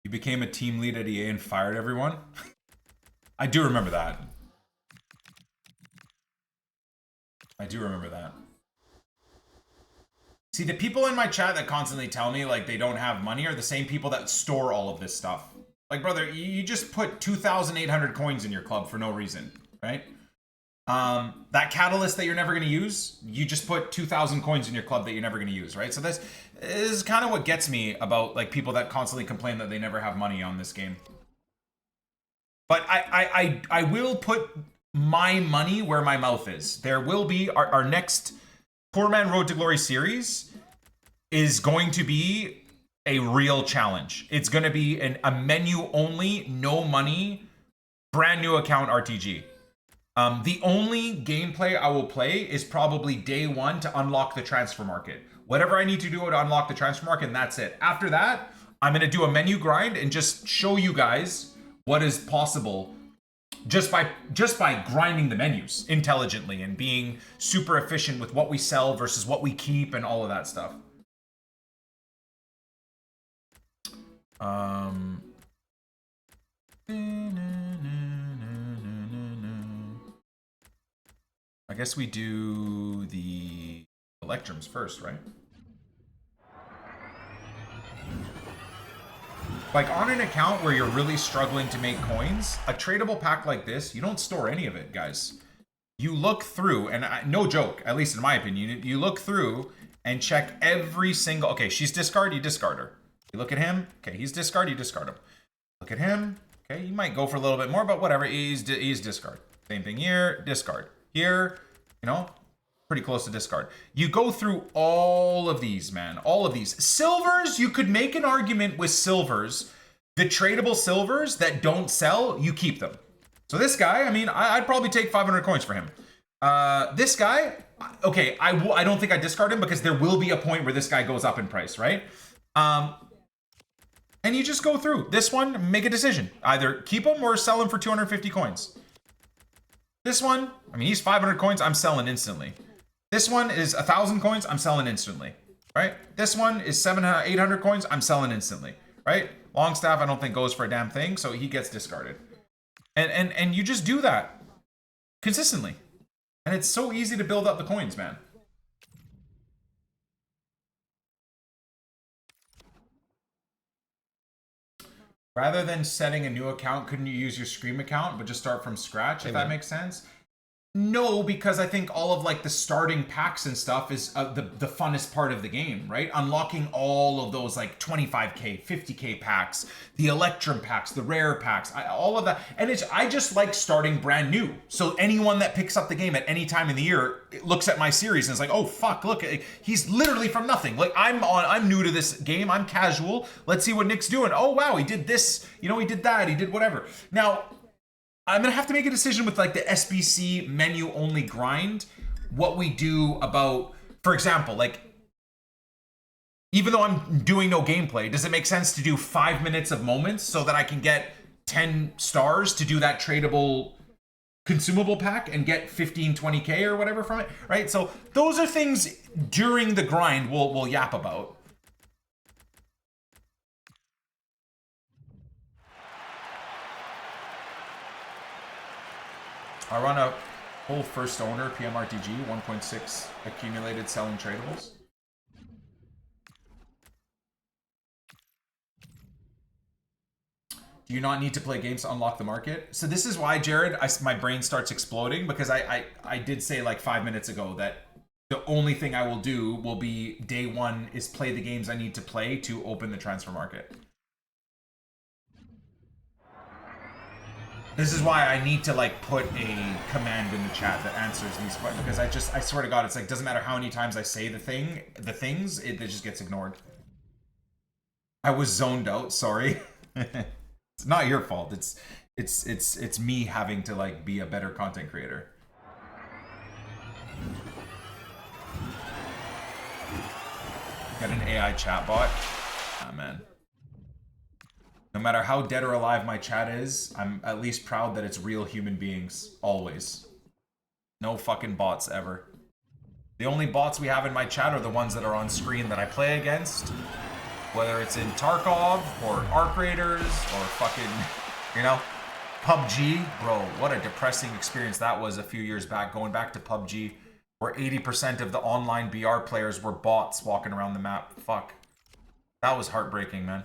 You became a team lead at EA and fired everyone? I do remember that. I do remember that. See, the people in my chat that constantly tell me like they don't have money are the same people that store all of this stuff. Like, brother, you just put 2,800 coins in your club for no reason, right? That catalyst that you're never going to use, you just put 2,000 coins in your club that you're never going to use, right? So this is kind of what gets me about like people that constantly complain that they never have money on this game. But I will put my money where my mouth is. There will be our next Poor Man Road to Glory series is going to be a real challenge. It's going to be a menu only, no money, brand new account RTG. The only gameplay I will play is probably day one to unlock the transfer market. Whatever I need to do to unlock the transfer market, and that's it. After that, I'm going to do a menu grind and just show you guys what is possible just by grinding the menus intelligently and being super efficient with what we sell versus what we keep and all of that stuff. I guess we do the electrums first, right? Like on an account where you're really struggling to make coins, a tradable pack like this, you don't store any of it, guys. You look through, and no joke, at least in my opinion, you look through and check every single, okay, she's discard, you discard her. You look at him, okay, he's discard, you discard him. Look at him, okay, you might go for a little bit more, but whatever, he's discard. Same thing here, discard. Here, pretty close to discard. You go through all of these, man. All of these. Silvers, you could make an argument with silvers. The tradable silvers that don't sell, you keep them. So this guy, I mean, I'd probably take 500 coins for him. This guy, okay, I don't think I discard him because there will be a point where this guy goes up in price, right? And you just go through this one, make a decision. Either keep him or sell him for 250 coins. This one, I mean, he's 500 coins, I'm selling instantly. This one is 1,000 coins, I'm selling instantly, right? This one is 700, 800 coins, I'm selling instantly, right? Longstaff, I don't think goes for a damn thing, so he gets discarded. And you just do that consistently. And it's so easy to build up the coins, man. Rather than setting a new account, couldn't you use your Scream account, but just start from scratch, if that makes sense? No, because I think all of like the starting packs and stuff is the funnest part of the game, right? Unlocking all of those like 25k, 50k packs, the Electrum packs, the rare packs, all of that. And I just like starting brand new. So anyone that picks up the game at any time in the year looks at my series and is like, oh fuck, look, he's literally from nothing. Like I'm new to this game, I'm casual. Let's see what Nick's doing. Oh wow, he did this, you know, he did that, he did whatever. Now, I'm going to have to make a decision with like the SBC menu only grind, what we do about, for example, like, even though I'm doing no gameplay, does it make sense to do 5 minutes of moments so that I can get 10 stars to do that tradable consumable pack and get 15, 20k or whatever from it, right? So those are things during the grind we'll yap about. I run a whole first owner PMRTG, 1.6 accumulated selling tradables. Do you not need to play games to unlock the market? So this is why, Jared, my brain starts exploding, because I did say like 5 minutes ago that the only thing I will do will be day one is play the games I need to play to open the transfer market. This is why I need to like put a command in the chat that answers these questions, because I swear to God, it's like, doesn't matter how many times I say the things, it just gets ignored. I was zoned out, sorry. It's not your fault. It's me having to like be a better content creator. Got an AI chatbot. Ah, man. No matter how dead or alive my chat is, I'm at least proud that it's real human beings, always. No fucking bots ever. The only bots we have in my chat are the ones that are on screen that I play against. Whether it's in Tarkov, or Arc Raiders, or fucking, you know, PUBG. Bro, what a depressing experience that was a few years back, going back to PUBG, where 80% of the online BR players were bots walking around the map. Fuck. That was heartbreaking, man.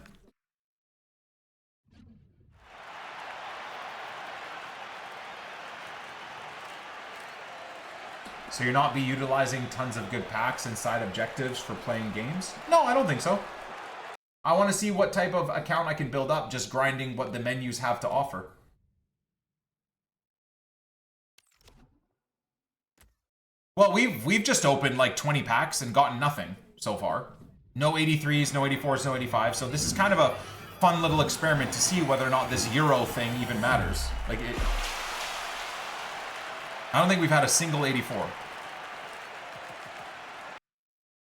So you're not be utilizing tons of good packs and side objectives for playing games? No, I don't think so. I want to see what type of account I can build up just grinding what the menus have to offer. Well, we've just opened like 20 packs and gotten nothing so far. No 83s, no 84s, no 85s. So this is kind of a fun little experiment to see whether or not this Euro thing even matters. Like it, I don't think we've had a single 84.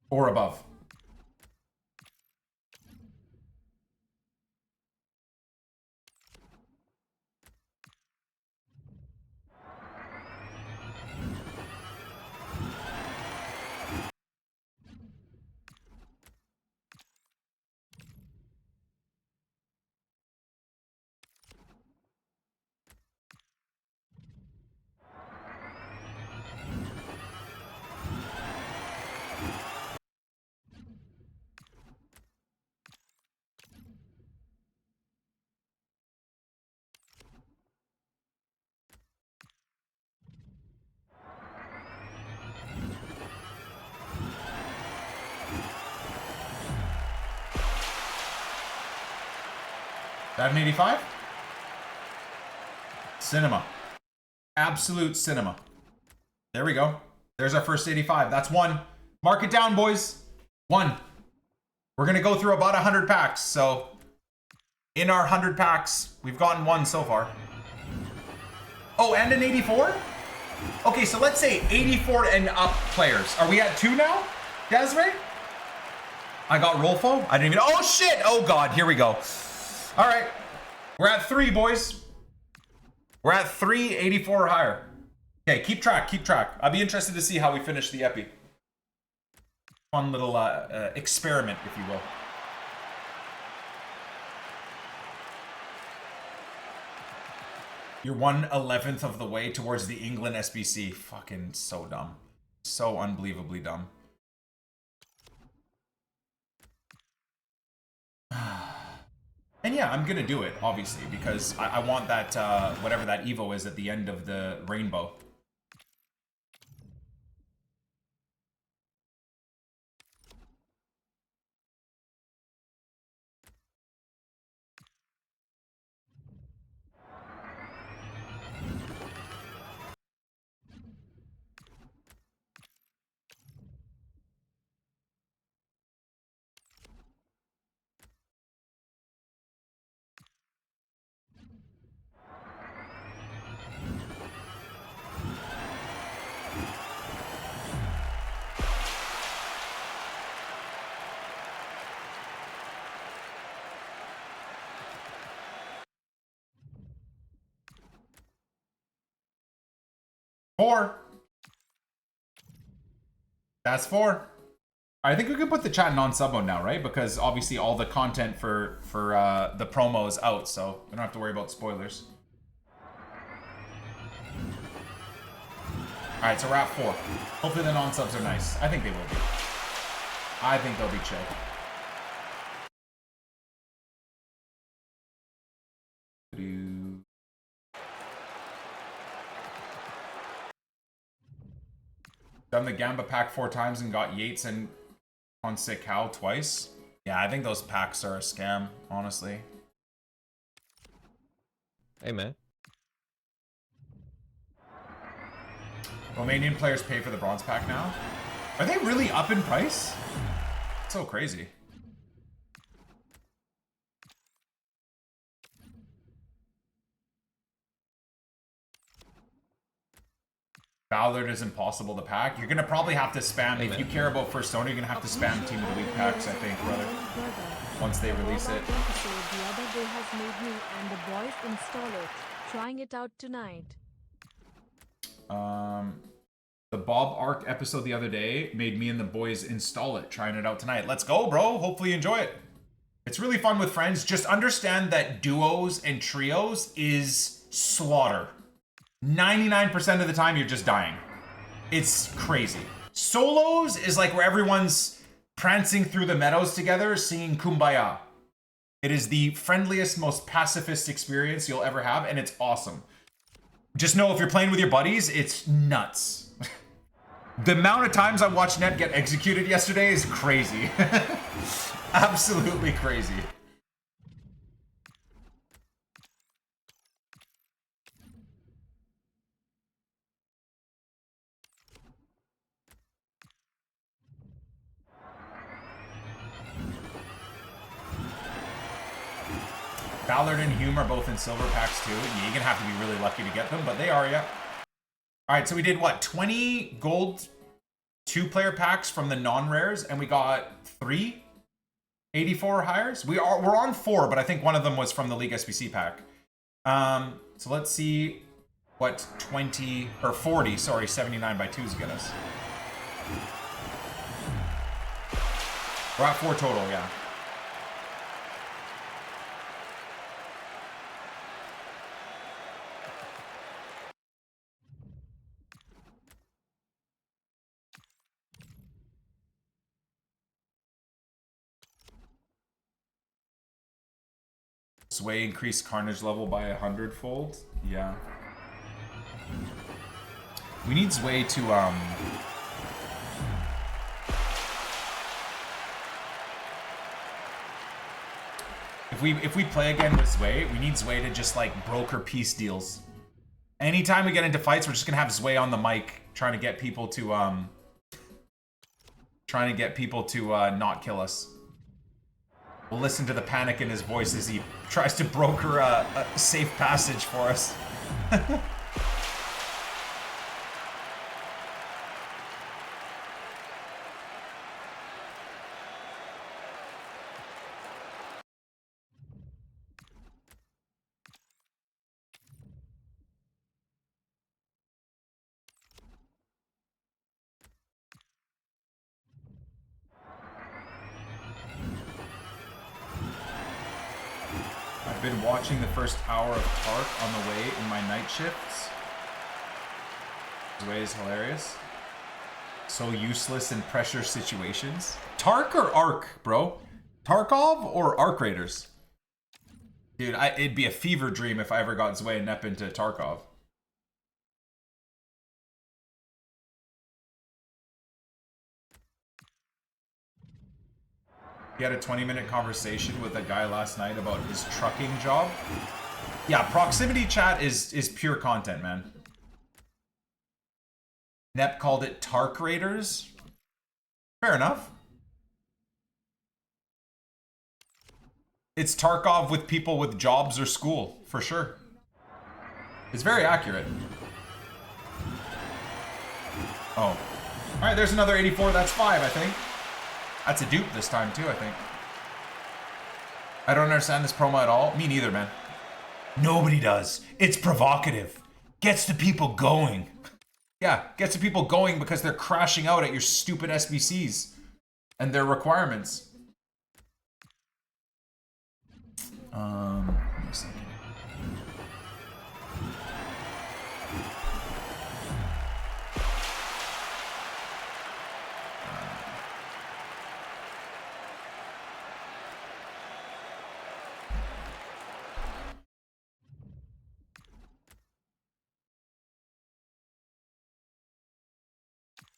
Or above. That an 85? Cinema. Absolute cinema. There we go. There's our first 85. That's one. Mark it down, boys. One. We're going to go through about 100 packs. So in our 100 packs, we've gotten one so far. Oh, and an 84? Okay, so let's say 84 and up players. Are we at 2 now, Desiree? I got Rolfo. I didn't even. Oh shit! Oh god, here we go. All right, we're at 3, boys. We're at 3, 84 or higher. Okay, keep track, keep track. I'd be interested to see how we finish the epi. Fun little experiment, if you will. You're 1/11th of the way towards the England SBC. Fucking so dumb. So unbelievably dumb. And yeah, I'm gonna do it, obviously, because I want that, whatever that Evo is at the end of the rainbow. Four. That's 4. I think we can put the chat non-sub mode now, right? Because obviously all the content for the promo is out, so we don't have to worry about spoilers. All right, so we're at 4. Hopefully the non-subs are nice. I think they will be. I think they'll be chill. Done the Gamba pack 4 times and got Yates and Ponce Cow twice. Yeah, I think those packs are a scam, honestly. Hey, man. Romanian players pay for the bronze pack now? Are they really up in price? It's so crazy. Ballard is impossible to pack. You're gonna probably have to spam, if you care about First Owner, you're gonna have to spam Team of the Week packs, I think, brother. Once they release it. The other day has made me and the boys install it. Trying it out tonight. The Bob Arc episode the other day made me and the boys install it. Trying it out tonight. Let's go, bro. Hopefully you enjoy it. It's really fun with friends. Just understand that duos and trios is slaughter. 99% of the time, you're just dying. It's crazy. Solos is like where everyone's prancing through the meadows together, singing Kumbaya. It is the friendliest, most pacifist experience you'll ever have, and it's awesome. Just know if you're playing with your buddies, it's nuts. The amount of times I watched Net get executed yesterday is crazy. Absolutely crazy. Ballard and Hume are both in silver packs too. You're gonna have to be really lucky to get them, but they are, yeah. All right, so we did what? 20 gold 2-player packs from the non-rares, and we got 3 84 hires. We're on 4, but I think one of them was from the League SBC pack. So let's see what 20 or 40, sorry, 79 by 2s get us. We're at 4 total, yeah. Sway increased carnage level by 100-fold. Yeah. We need Sway to if we play again with Sway, we need Sway to just like broker peace deals. Anytime we get into fights, we're just gonna have Sway on the mic trying to get people to not kill us. We'll listen to the panic in his voice as he tries to broker a safe passage for us. watching the first hour of Tark on the way in my night shifts. His way is hilarious. So useless in pressure situations. Tark or Ark, bro? Tarkov or Ark Raiders? Dude, it'd be a fever dream if I ever got Zwei and Nep into Tarkov. He had a 20-minute conversation with a guy last night about his trucking job. Yeah, proximity chat is pure content, man. Nep called it Tark Raiders. Fair enough. It's Tarkov with people with jobs or school, for sure. It's very accurate. Oh. Alright, there's another 84. That's 5, I think. That's a dupe this time, too, I think. I don't understand this promo at all. Me neither, man. Nobody does. It's provocative. Gets the people going. Yeah, gets the people going because they're crashing out at your stupid SBCs and their requirements. Give me a second.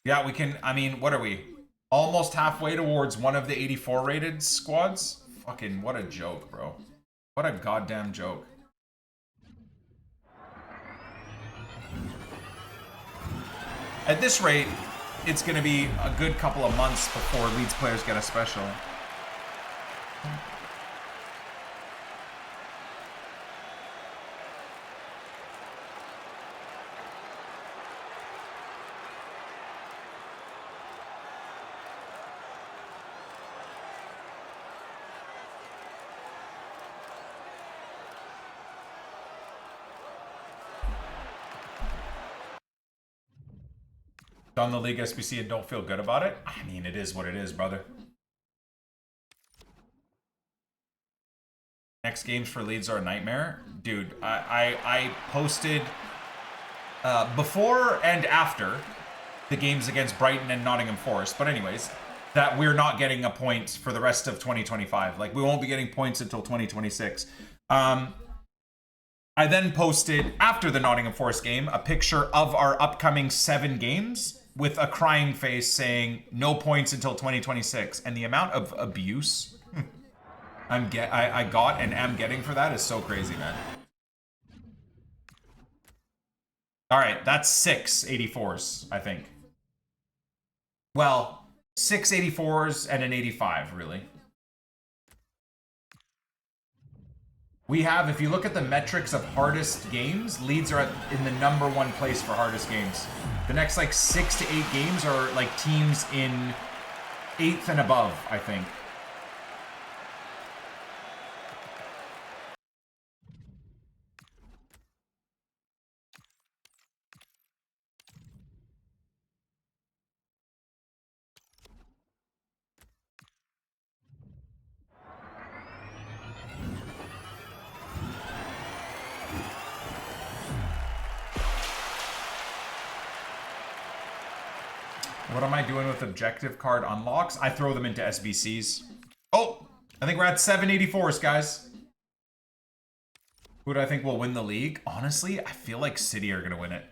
Yeah, we can, I mean, what are we? Almost halfway towards one of the 84 rated squads? Fucking, what a joke, bro. What a goddamn joke. At this rate, it's going to be a good couple of months before Leeds players get a special. Done the League SBC and don't feel good about it? I mean, it is what it is, brother. Next games for Leeds are a nightmare. Dude, I posted before and after the games against Brighton and Nottingham Forest, but anyways, that we're not getting a point for the rest of 2025. Like, we won't be getting points until 2026. I then posted, after the Nottingham Forest game, a picture of our upcoming 7 games with a crying face saying, no points until 2026. And the amount of abuse I got and am getting for that is so crazy, man. All right, that's 6 84s, I think. Well, 6 84s and an 85, really. We have, if you look at the metrics of hardest games, Leeds are in the #1 place for hardest games. The next like 6 to 8 games are like teams in 8th and above, I think. What am I doing with objective card unlocks? I throw them into SBCs. Oh, I think we're at 784s, guys. Who do I think will win the league? Honestly, I feel like City are gonna win it.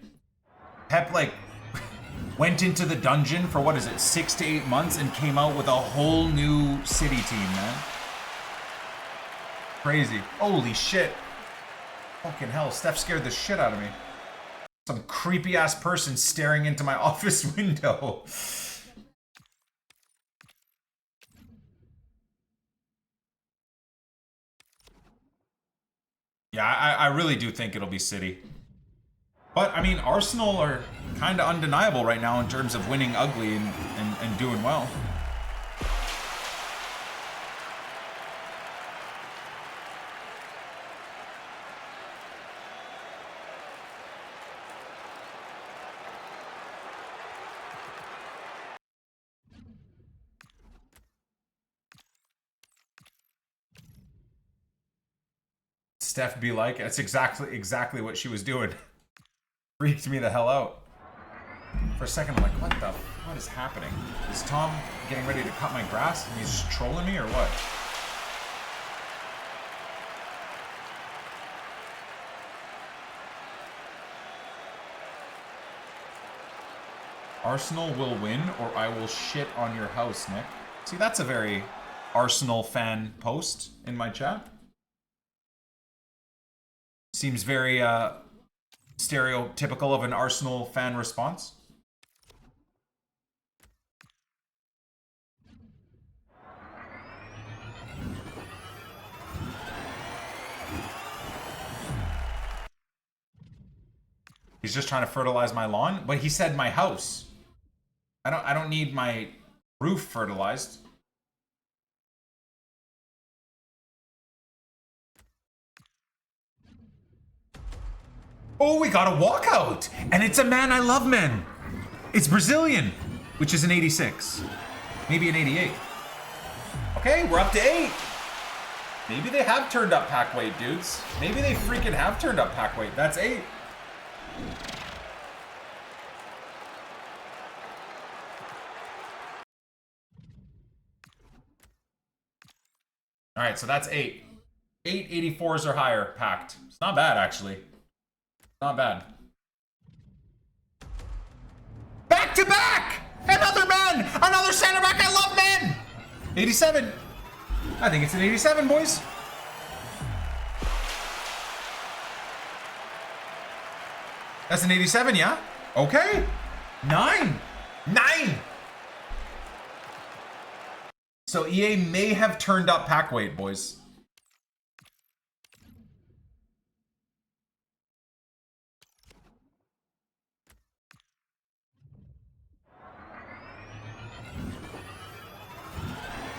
Pep, like, went into the dungeon for, what is it, 6 to 8 months and came out with a whole new City team, man. Crazy. Holy shit. Fucking hell, Steph scared the shit out of me. Some creepy ass person staring into my office window. Yeah, I really do think it'll be City. But, I mean, Arsenal are kind of undeniable right now in terms of winning ugly and doing well. Steph be like, that's exactly what she was doing. Freaked me the hell out. For a second, I'm like, what is happening? Is Tom getting ready to cut my grass and he's just trolling me or what? Arsenal will win or I will shit on your house, Nick. See, that's a very Arsenal fan post in my chat. Seems very stereotypical of an Arsenal fan response. He's just trying to fertilize my lawn, but he said my house. I don't need my roof fertilized. Oh, we got a walkout! And it's a man I love men. It's Brazilian, which is an 86. Maybe an 88. Okay, we're up to 8. Maybe they have turned up pack weight, dudes. Maybe they freaking have turned up pack weight. That's 8. All right, so that's 8. 8 84s or higher packed. It's not bad, actually. Not bad. Back to back! Another man! Another center back! I love men! 87. I think it's an 87, boys. That's an 87, yeah? Okay. 9. 9! So EA may have turned up pack weight, boys.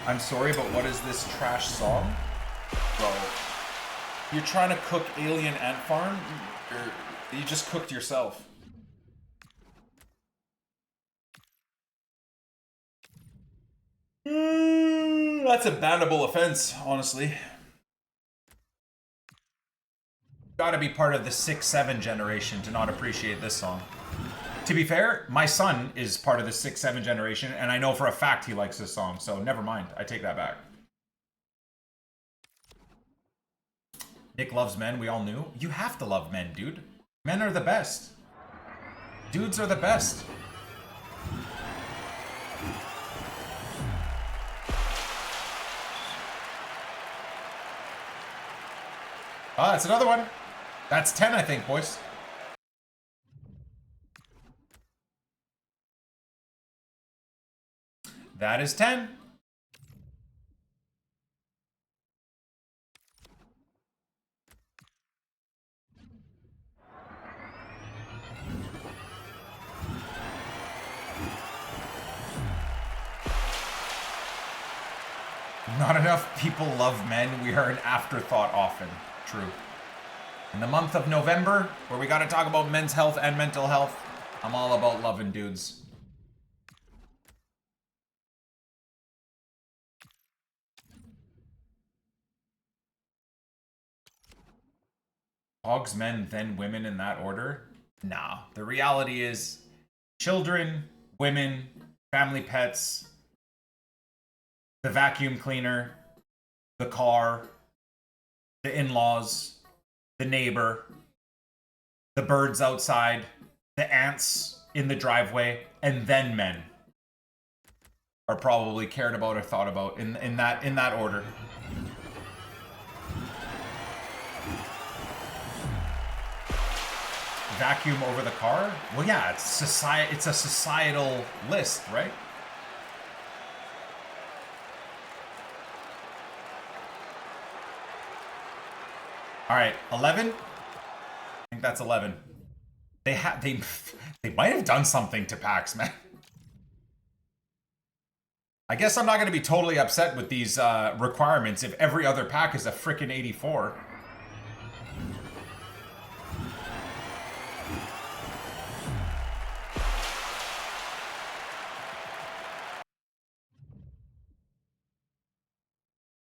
I'm sorry, but what is this trash song? Bro, you're trying to cook Alien Ant Farm? You just cooked yourself. That's a bannable offense, honestly. Gotta be part of the 6-7 generation to not appreciate this song. To be fair, my son is part of the 6-7 generation, and I know for a fact he likes this song, so never mind. I take that back. Nick loves men, we all knew. You have to love men, dude. Men are the best. Dudes are the best. Ah, that's another one. That's 10, I think, boys. That is 10. Not enough people love men. We are an afterthought often. True. In the month of November, where we gotta talk about men's health and mental health, I'm all about loving dudes. Hogs, men, then women in that order? Nah. The reality is children, women, family pets, the vacuum cleaner, the car, the in-laws, the neighbor, the birds outside, the ants in the driveway, and then men are probably cared about or thought about in that order. Vacuum over the car? Well, yeah, it's a societal list, right? All right, 11. I think that's 11. They might have done something to packs, man. I guess I'm not going to be totally upset with these requirements if every other pack is a frickin' 84.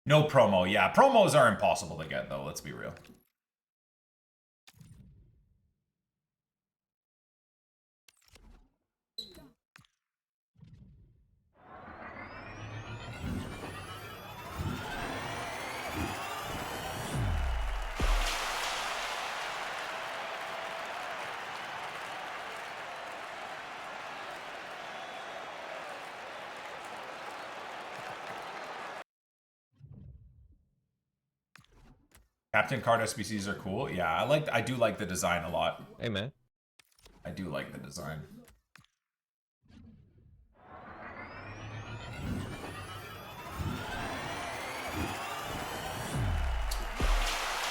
No promo, yeah. Promos are impossible to get, though, let's be real. Captain card SBCs are cool. Yeah, I do like the design a lot. Hey, man. I do like the design.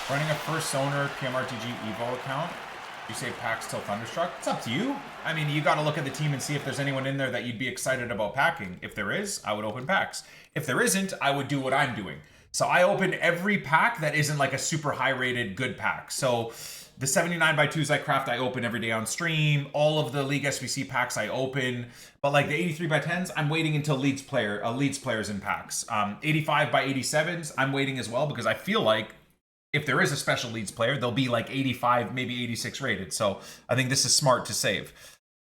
Running a first owner PMRTG Evo account. You say packs till Thunderstruck? It's up to you. I mean, you got to look at the team and see if there's anyone in there that you'd be excited about packing. If there is, I would open packs. If there isn't, I would do what I'm doing. So I open every pack that isn't like a super high rated good pack. So the 79x2s I craft, I open every day on stream. All of the League SBC packs I open. But like the 83x10s, I'm waiting until Leeds players in packs. 85x87s, I'm waiting as well because I feel like if there is a special Leeds player, they'll be like 85, maybe 86 rated. So I think this is smart to save.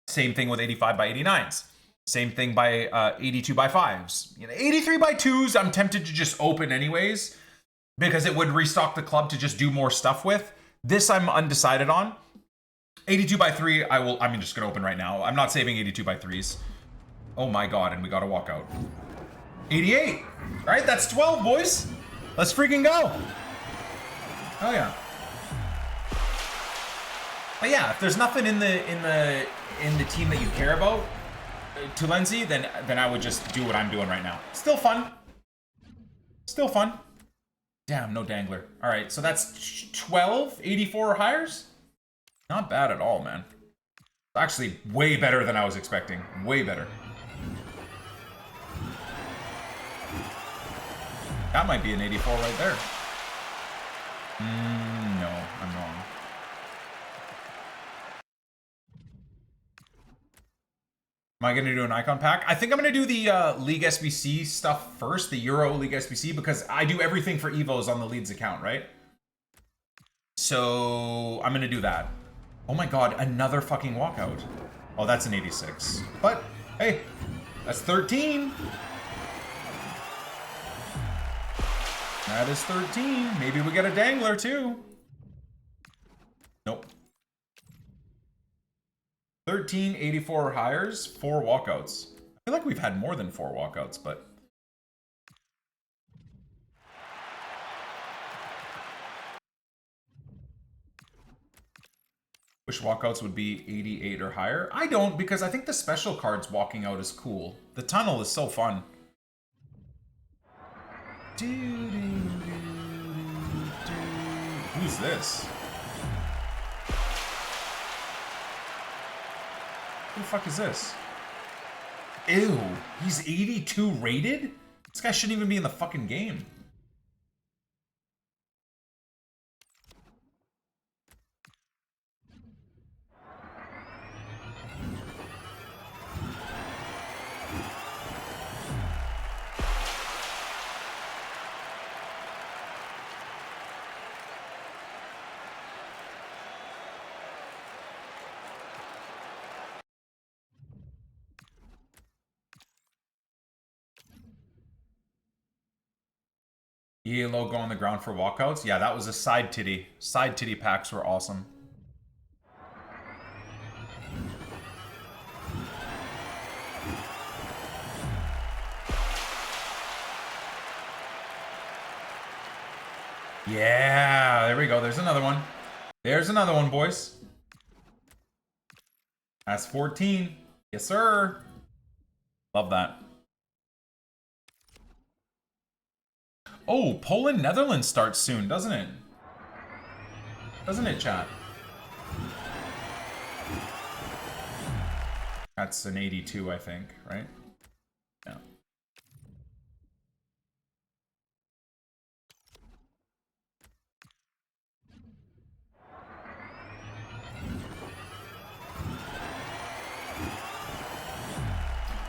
Same thing with 85x89s. Same thing by 82x5s. 83x2s, I'm tempted to just open anyways because it would restock the club to just do more stuff with. This I'm undecided on. 82x3, I'm just going to open right now. I'm not saving 82x3s. Oh my god, and we got to walk out. 88. All right, that's 12, boys. Let's freaking go. Oh yeah. But yeah, if there's nothing in the team that you care about, Tulenzi, then I would just do what I'm doing right now. Still fun. Still fun. Damn, no dangler. All right, so that's 12, 84 hires. Not bad at all, man. Actually, way better than I was expecting. Way better. That might be an 84 right there. No, I'm wrong. Am I going to do an icon pack? I think I'm going to do the League SBC stuff first, the Euro League SBC, because I do everything for Evos on the Leeds account, right? So I'm going to do that. Oh my god, another fucking walkout. Oh, that's an 86. But, hey, that's 13. That is 13. Maybe we get a dangler, too. Nope. 13, 84 hires, 4 walkouts. I feel like we've had more than 4 walkouts, but... Wish walkouts would be 88 or higher. I don't, because I think the special cards walking out is cool. The tunnel is so fun. Who's this? Who the fuck is this? Ew, he's 82 rated? This guy shouldn't even be in the fucking game. EA logo on the ground for walkouts. Yeah, that was a side titty. Side titty packs were awesome. Yeah, there we go. There's another one. There's another one, boys. That's 14. Yes, sir. Love that. Oh, Poland, Netherlands starts soon, doesn't it? Doesn't it, chat? That's an 82, I think, right? Yeah.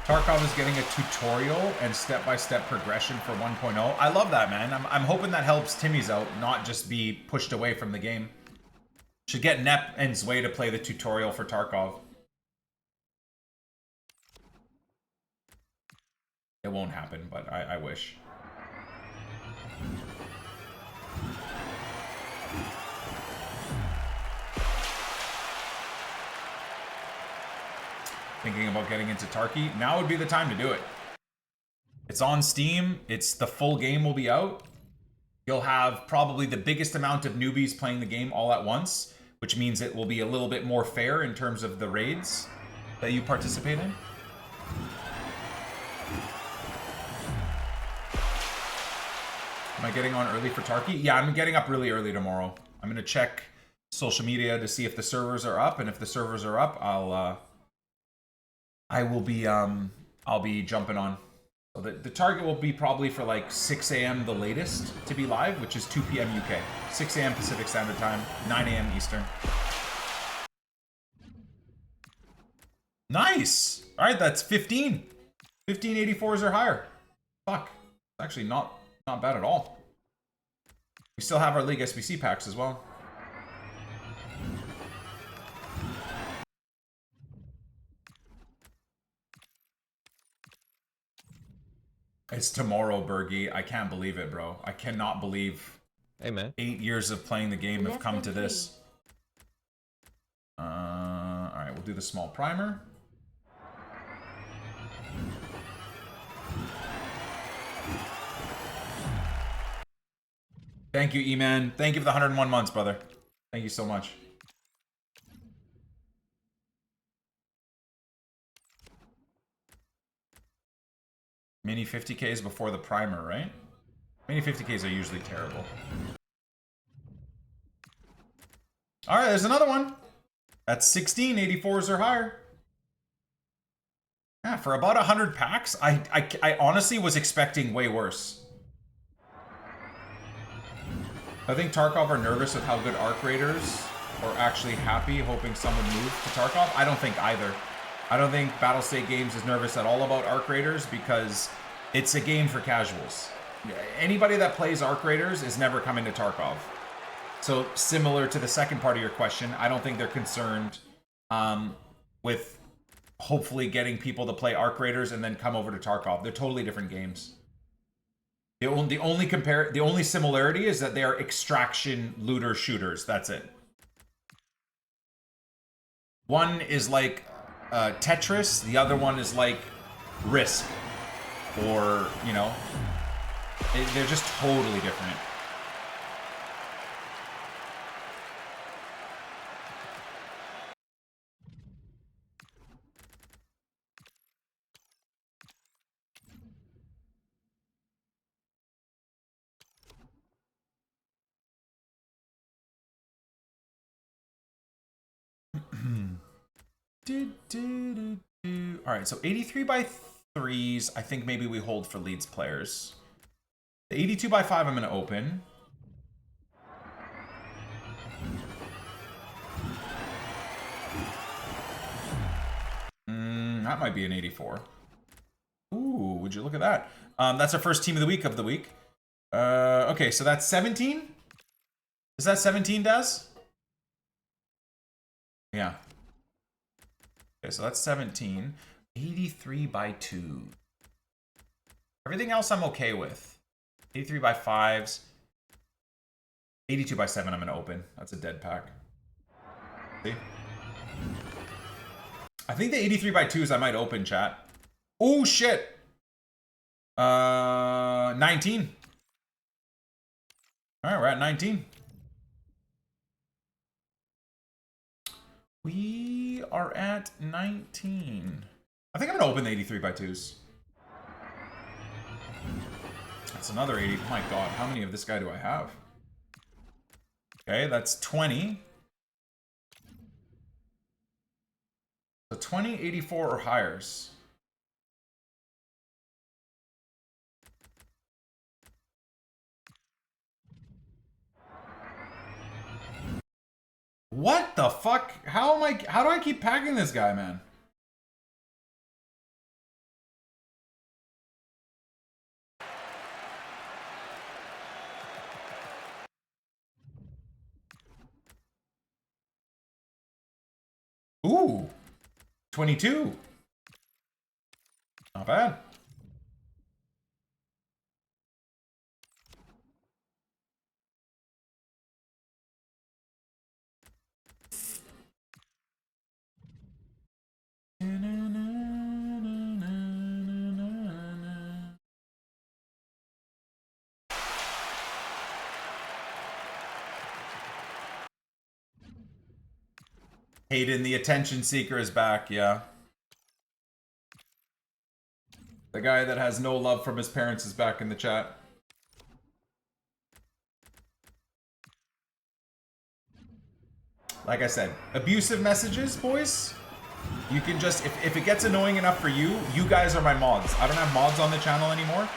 Tarkov is getting a tutorial and step-by-step progression for 1.0. I love that, man. I'm hoping that helps Timmy's out, not just be pushed away from the game. Should get Nep and Zwei to play the tutorial for Tarkov. It won't happen, but I wish. Thinking about getting into Tarky, now would be the time to do it. It's on Steam. It's the full game will be out. you'll have probably the biggest amount of newbies playing the game all at once, which means it will be a little bit more fair in terms of the raids that you participate in. Am I getting on early for Tarky? Yeah, I'm getting up really early tomorrow. I'm gonna check social media to see if the servers are up, and if the servers are up, I'll be jumping on. So the target will be probably for like 6 a.m. the latest to be live, which is 2 p.m. UK. 6 a.m. Pacific Standard Time, 9 a.m. Eastern. Nice! Alright, that's 15. 1584s or higher. Fuck. It's actually not bad at all. We still have our League SBC packs as well. It's tomorrow, Bergie. I can't believe it, bro. I cannot believe Hey, man. 8 years of playing the game have Less come than to this. Alright, we'll do the small primer. Thank you, E-Man. Thank you for the 101 months, brother. Thank you so much. Mini 50Ks before the primer, right? Mini 50Ks are usually terrible. Alright, there's another one. That's 16 84s or higher. Yeah, for about 100 packs, I honestly was expecting way worse. I think Tarkov are nervous with how good Arc Raiders, or actually happy, hoping someone moves to Tarkov. I don't think either. I don't think Battlestate Games is nervous at all about Arc Raiders because it's a game for casuals. Anybody that plays Arc Raiders is never coming to Tarkov. So similar to the second part of your question, I don't think they're concerned with hopefully getting people to play Arc Raiders and then come over to Tarkov. They're totally different games. The only similarity is that they are extraction looter shooters. That's it. One is like Tetris. The other one is like Risk, or you know, they're just totally different. All right, so 83 by 3s, I think maybe we hold for Leeds players. The 82 by 5 I'm going to open. That might be an 84. Ooh, would you look at that? That's our first team of the week. Okay, so that's 17? Is that 17, Daz? Yeah. Okay, so that's 17. 83 by 2. Everything else I'm okay with. 83 by 5s. 82 by 7 I'm going to open. That's a dead pack. See? I think the 83 by 2s I might open, chat. Oh, shit. 19. All right, we're at 19. We are at 19. I think I'm going to open the 83 by 2s. That's another 80. Oh my god, how many of this guy do I have? Okay, that's 20. So 20, 84, or higher. What the fuck? How do I keep packing this guy, man? Ooh. 22. Not bad. Hayden, the attention seeker, is back, yeah. The guy that has no love from his parents is back in the chat. Like I said, abusive messages, boys. You can just, if it gets annoying enough for you, you guys are my mods. I don't have mods on the channel anymore.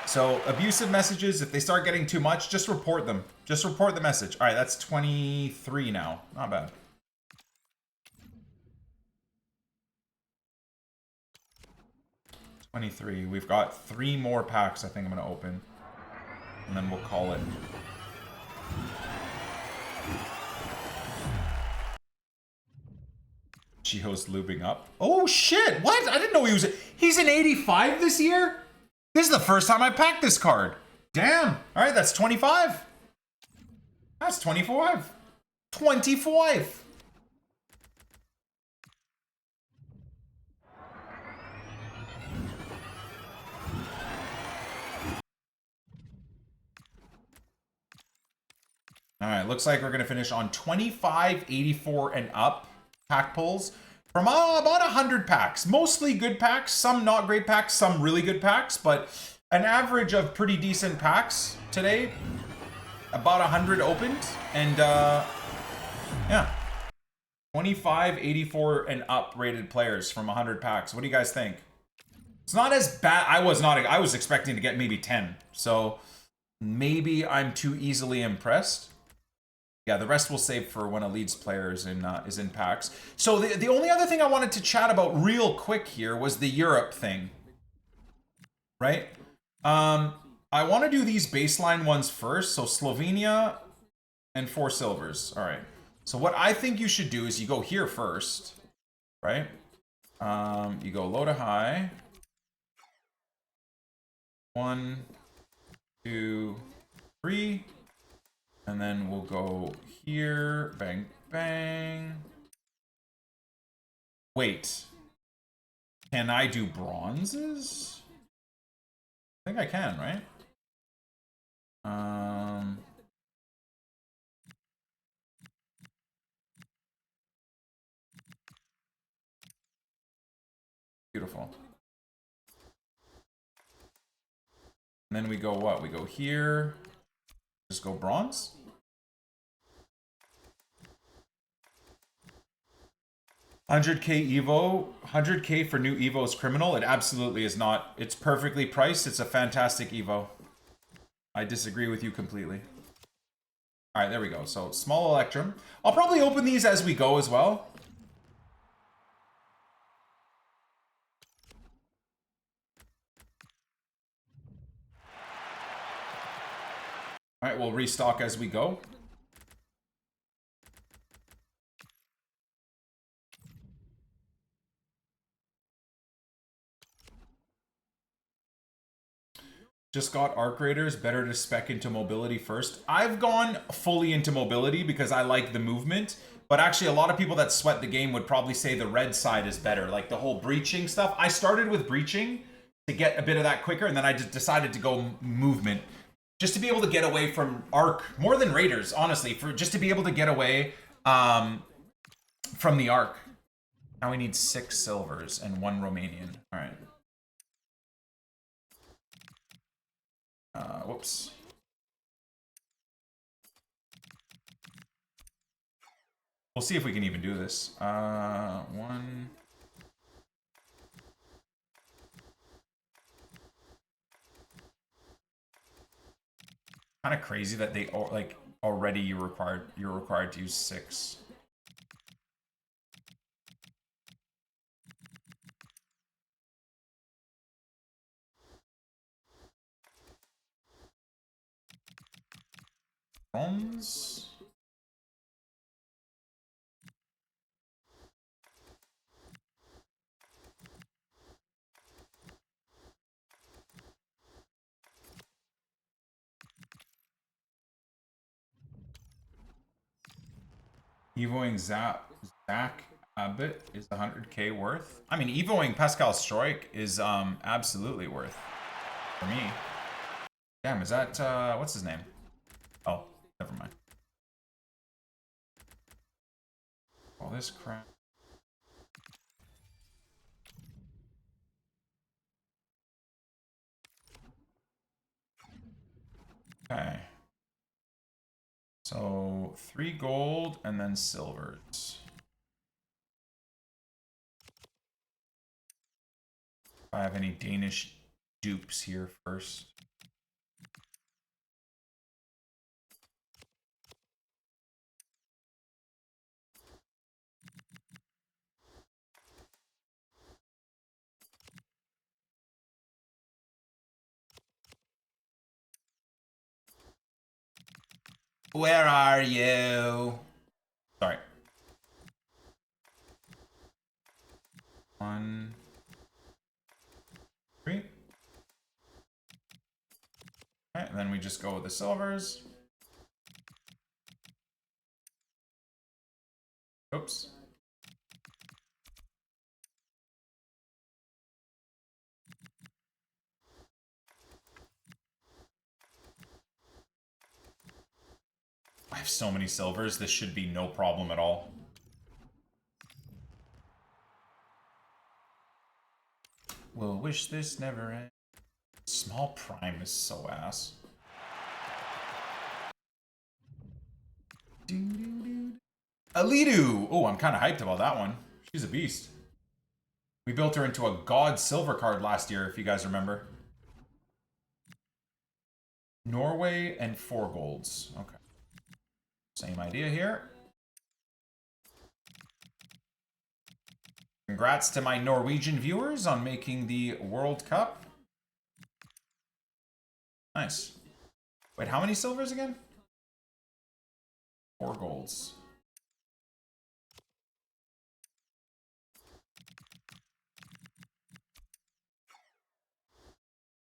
So abusive messages, if they start getting too much, just report them. Just report the message. All right, that's 23 now. Not bad. We've got 3 more packs I think I'm going to open. And then we'll call it. Chiho's lubing up. Oh shit! What? I didn't know he was. He's an 85 this year? This is the first time I packed this card. Damn. Alright, that's 25. That's 25. 25. Alright, looks like we're going to finish on 25, 84, and up pack pulls from about 100 packs. Mostly good packs, some not great packs, some really good packs, but an average of pretty decent packs today. About 100 opened, and yeah. 25, 84, and up rated players from 100 packs. What do you guys think? It's not as bad. I was expecting to get maybe 10, so maybe I'm too easily impressed. Yeah, the rest we'll save for when a Leeds player is in packs. So the only other thing I wanted to chat about real quick here was the Europe thing, right? I want to do these baseline ones first. So Slovenia and 4 silvers. All right. So what I think you should do is you go here first, right? You go low to high. 1, 2, 3. And then we'll go here, bang, bang. Wait, can I do bronzes? I think I can, right? Beautiful. And then we go what? We go here. Just go bronze. 100k Evo, 100k for new Evo is criminal. It absolutely is not. It's perfectly priced. It's a fantastic Evo. I disagree with you completely. All right, there we go. So small Electrum. I'll probably open these as we go as well. All right, we'll restock as we go. Just got arc raiders. Better to spec into mobility first. I've gone fully into mobility because I like the movement. But actually, a lot of people that sweat the game would probably say the red side is better. Like the whole breaching stuff. I started with breaching to get a bit of that quicker. And then I just decided to go movement. Just to be able to get away from arc. More than raiders, honestly. Just to be able to get away from the arc. Now we need 6 silvers and 1 Romanian. All right. Whoops. We'll see if we can even do this. 1. Kind of crazy that they like already you're required to use 6. Bronze. Evoing Zach Abbott is 100k worth. I mean, Evoing Pascal Stroik is absolutely worth for me. Damn, is that what's his name? Oh, never mind. All this crap. Okay. So 3 gold and then silvers. If I have any Danish dupes here first. Where are you? Sorry. 1, 3. Alright, and then we just go with the silvers. Oops. I have so many silvers, this should be no problem at all. We'll wish this never ends. Small prime is so ass. Alidu! Oh, I'm kind of hyped about that one. She's a beast. We built her into a god silver card last year, if you guys remember. Norway and 4 golds. Okay. Same idea here. Congrats to my Norwegian viewers on making the World Cup. Nice. Wait, how many silvers again? 4 golds.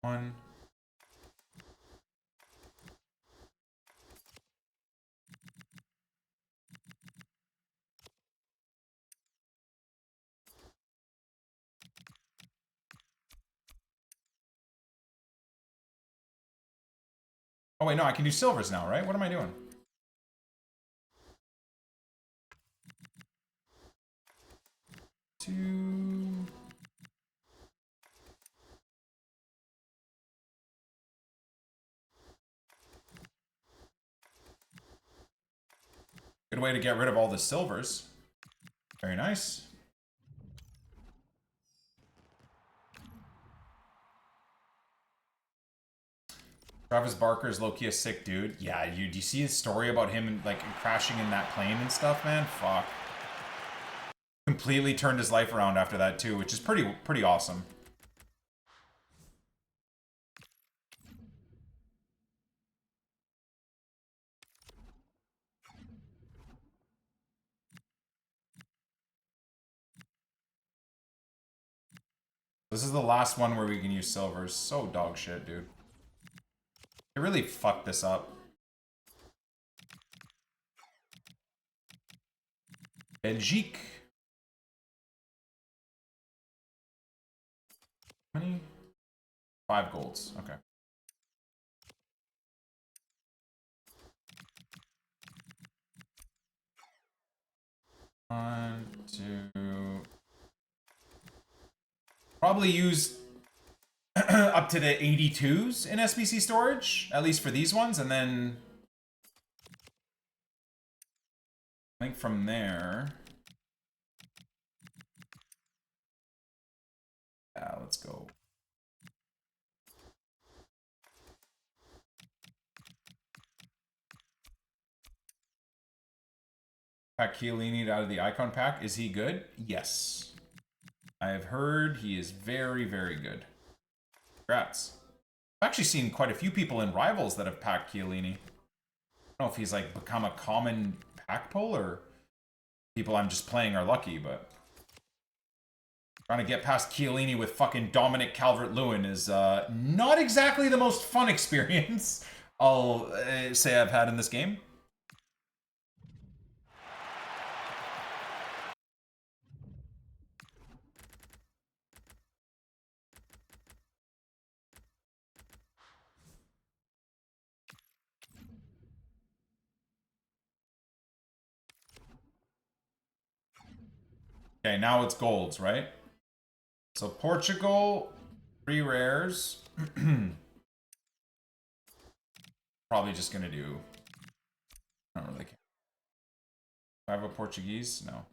One. Oh wait, no, I can do silvers now, right? What am I doing? Two. Good way to get rid of all the silvers. Very nice. Travis Barker is low-key a sick dude. Yeah, do you see his story about him like crashing in that plane and stuff, man? Fuck. Completely turned his life around after that too, which is pretty awesome. This is the last one where we can use silvers. So dog shit, dude. It really fucked this up. Belgique. How many? 5 golds. Okay. One, two. Probably use up to the 82s in SBC storage, at least for these ones, and then I think from there. Yeah, let's go. Pack Chiellini out of the icon pack. Is he good? Yes. I have heard he is very, very good. Congrats. I've actually seen quite a few people in Rivals that have packed Chiellini. I don't know if he's like become a common pack pull or people I'm just playing are lucky, but trying to get past Chiellini with fucking Dominic Calvert-Lewin is not exactly the most fun experience I'll say I've had in this game. Okay, now it's golds, right? So Portugal, 3 rares. Probably just gonna do. I don't really care. Do I have a Portuguese? No.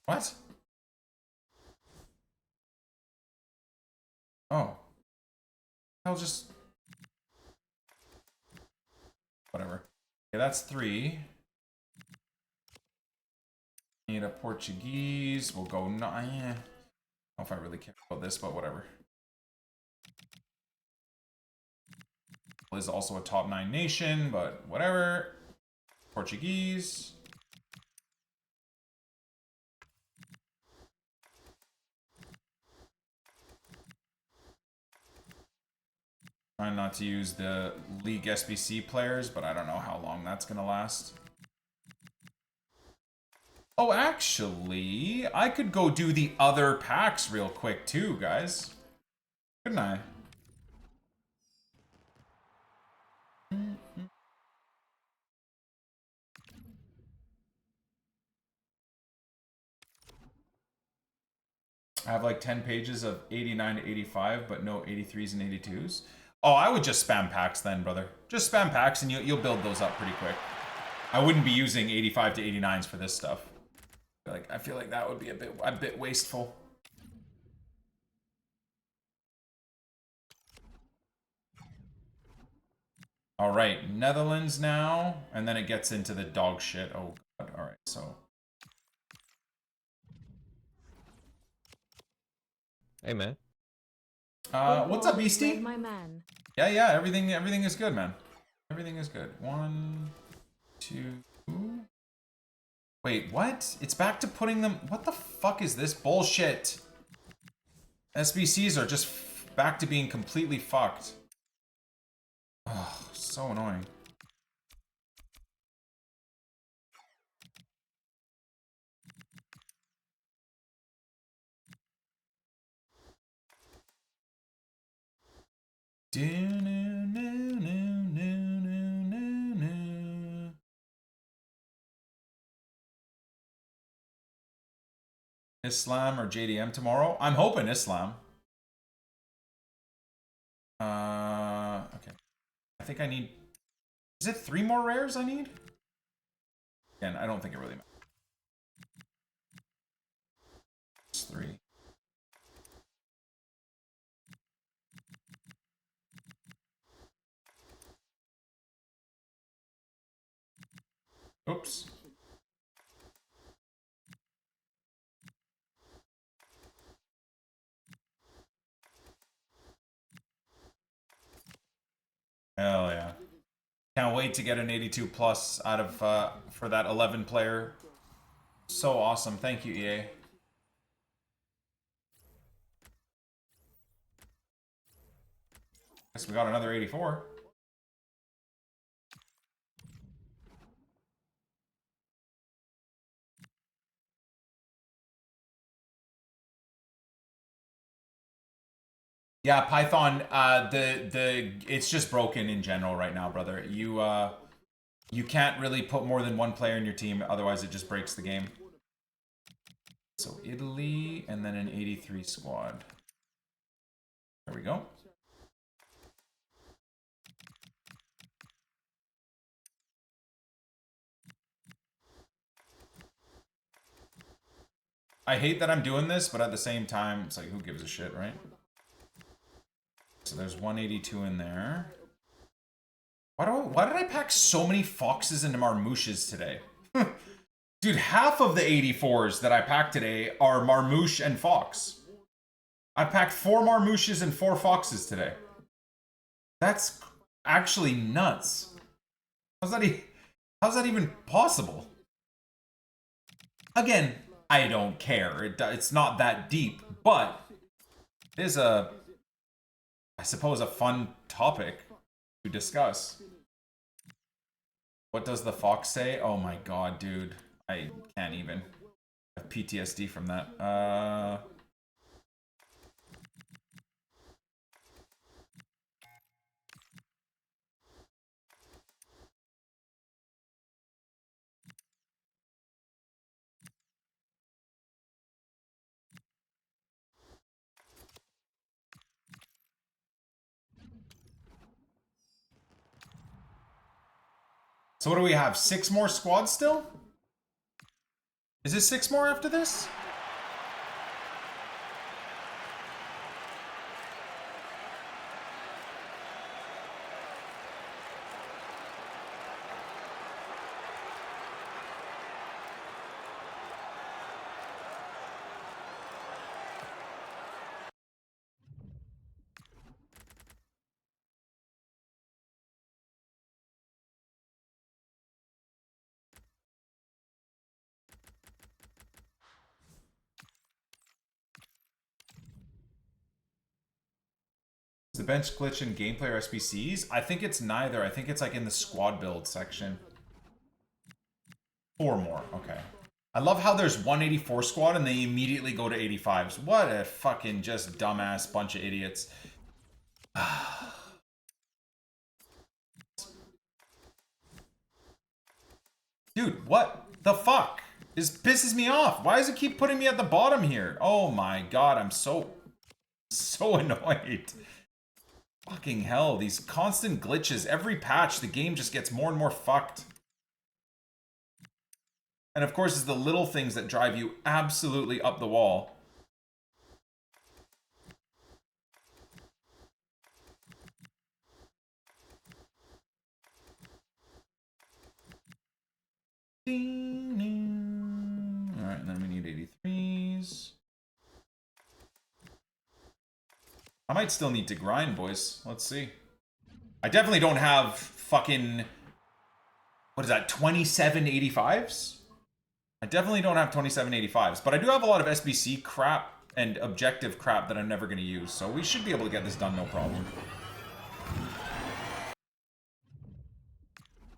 What? Oh. I'll just. Whatever. Okay, that's 3. Need a Portuguese. We'll go 9. I don't know if I really care about this, but whatever. Is also a top 9 nation, but whatever. Portuguese. Trying not to use the League SBC players, but I don't know how long that's gonna last. Oh, actually, I could go do the other packs real quick too, guys. Couldn't I? I have like 10 pages of 89 to 85, but no 83s and 82s. Oh, I would just spam packs then, brother. Just spam packs and you'll build those up pretty quick. I wouldn't be using 85 to 89s for this stuff. I feel like that would be a bit wasteful. All right, Netherlands now, and then it gets into the dog shit. Oh god. All right, so. Hey, man. What's up, Where's Beastie? my man? Yeah, everything is good, man. Everything is good. 1, 2. Wait, what? It's back to putting them. What the fuck is this bullshit? SBCs are just back to being completely fucked. Oh, so annoying. Islam or JDM tomorrow? I'm hoping Islam. Okay. I think I need. Is it 3 more rares I need? Again, I don't think it really matters. It's 3. Oops. Hell yeah. Can't wait to get an 82 plus out of for that 11 player. So awesome. Thank you, EA. Guess we got another 84. Yeah, Python, it's just broken in general right now, brother. You can't really put more than 1 player in your team, otherwise it just breaks the game. So Italy, and then an 83 squad. There we go. I hate that I'm doing this, but at the same time, it's like, who gives a shit, right? So there's 182 in there. Why did I pack so many foxes into marmouches today? Dude, half of the 84s that I packed today are marmouche and fox. I packed 4 marmouches and 4 foxes today. That's actually nuts. How's that even possible? Again, I don't care. It's not that deep, but it is I suppose, a fun topic to discuss. What does the fox say? Oh my god, dude. I can't even. I have PTSD from that. So what do we have? 6 more squads still? Is it 6 more after this? The bench glitch in gameplay or SBCs? I think it's neither. I think it's like in the squad build section. 4 more. Okay. I love how there's 184 squad and they immediately go to 85s. What a fucking just dumbass bunch of idiots. Dude, what the fuck? This pisses me off. Why does it keep putting me at the bottom here? Oh my god, I'm so annoyed. Fucking hell, these constant glitches. Every patch, the game just gets more and more fucked. And of course, it's the little things that drive you absolutely up the wall. Alright, and then we need 83s. I might still need to grind, boys. Let's see. I definitely don't have fucking... What is that? 2785s? I definitely don't have 2785s. But I do have a lot of SBC crap and objective crap that I'm never going to use. So we should be able to get this done, no problem.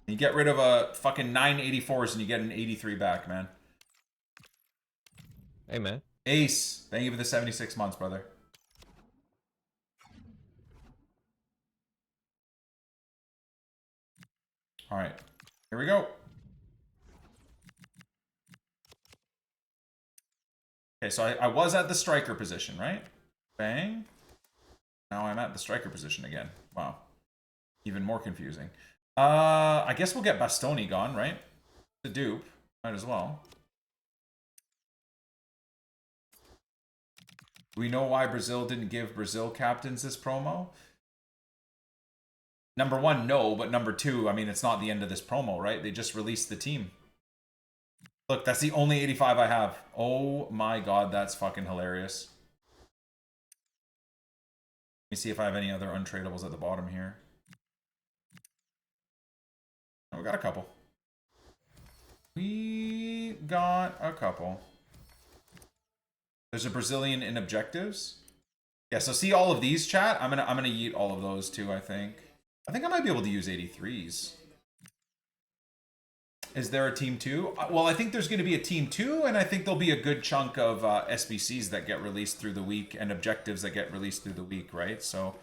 You get rid of a fucking 984s and you get an 83 back, man. Hey, man. Ace, thank you for the 76 months, brother. Alright, here we go. Okay, so I was at the striker position, right? Bang. Now I'm at the striker position again. Wow. Even more confusing. I guess we'll get Bastoni gone, right? The dupe. Might as well. We know why Brazil didn't give Brazil captains this promo. Number 1, no, but number 2, I mean, it's not the end of this promo, right? They just released the team. Look, that's the only 85 I have. Oh my god, that's fucking hilarious. Let me see if I have any other untradables at the bottom here. Oh, we got a couple. We got a couple. There's a Brazilian in objectives. Yeah, so see all of these, chat? I'm gonna yeet all of those too, I think. I think I might be able to use 83s. Is there a team 2? Well, I think there's going to be a team 2, and I think there'll be a good chunk of SBCs that get released through the week and objectives that get released through the week, right? So,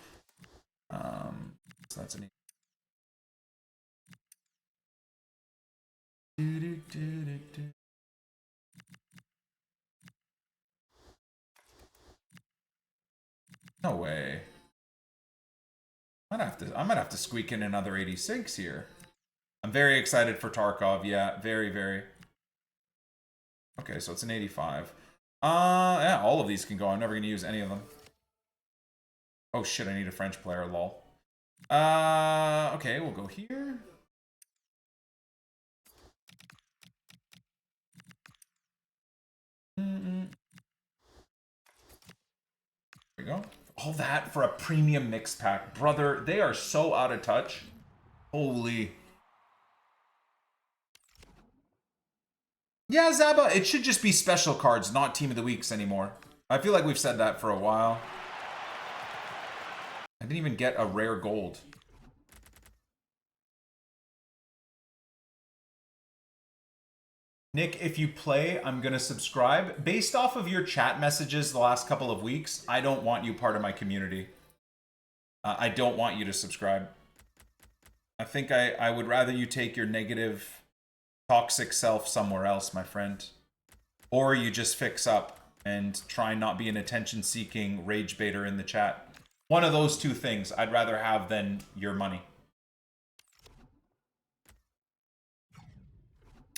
so that's an... No way. I might have to squeak in another 86 here. I'm very excited for Tarkov. Yeah, very, very. Okay, so it's an 85. Yeah, all of these can go. I'm never going to use any of them. Oh shit, I need a French player, lol. Okay, we'll go here. There we go. All that for a premium mix pack. Brother, they are so out of touch. Holy. Yeah, Zaba, it should just be special cards, not Team of the Weeks anymore. I feel like we've said that for a while. I didn't even get a rare gold. Nick, if you play, I'm going to subscribe. Based off of your chat messages the last couple of weeks, I don't want you part of my community. I don't want you to subscribe. I think I would rather you take your negative, toxic self somewhere else, my friend. Or you just fix up and try not be an attention-seeking rage baiter in the chat. One of those two things I'd rather have than your money.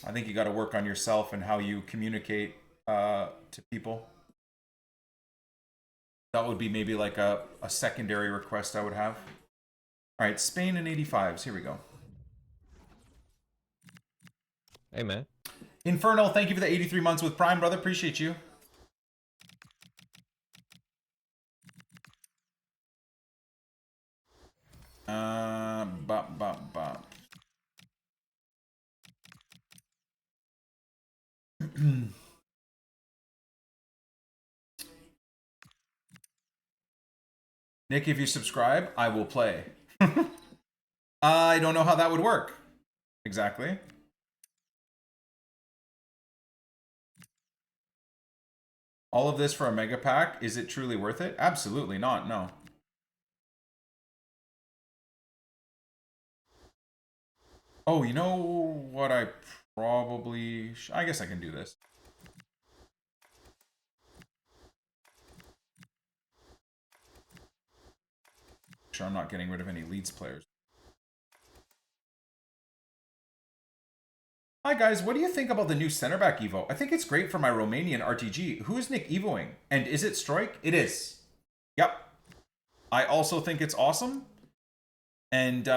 I think you got to work on yourself and how you communicate to people. That would be maybe like a secondary request I would have. All right, Spain and 85s. Here we go. Hey, man. Infernal, thank you for the 83 months with Prime, brother. Appreciate you. Bop, bop, bop. Nick, if you subscribe, I will play. I don't know how that would work. Exactly. All of this for a mega pack, is it truly worth it? Absolutely not, no. Oh, you know what I probably... I guess I can do this. Sure, I'm not getting rid of any Leeds players. Hi guys, what do you think about the new center back Evo? I think it's great for my Romanian RTG. Who is Nick Evoing? And is it Strike? It is. Yep. I also think it's awesome. And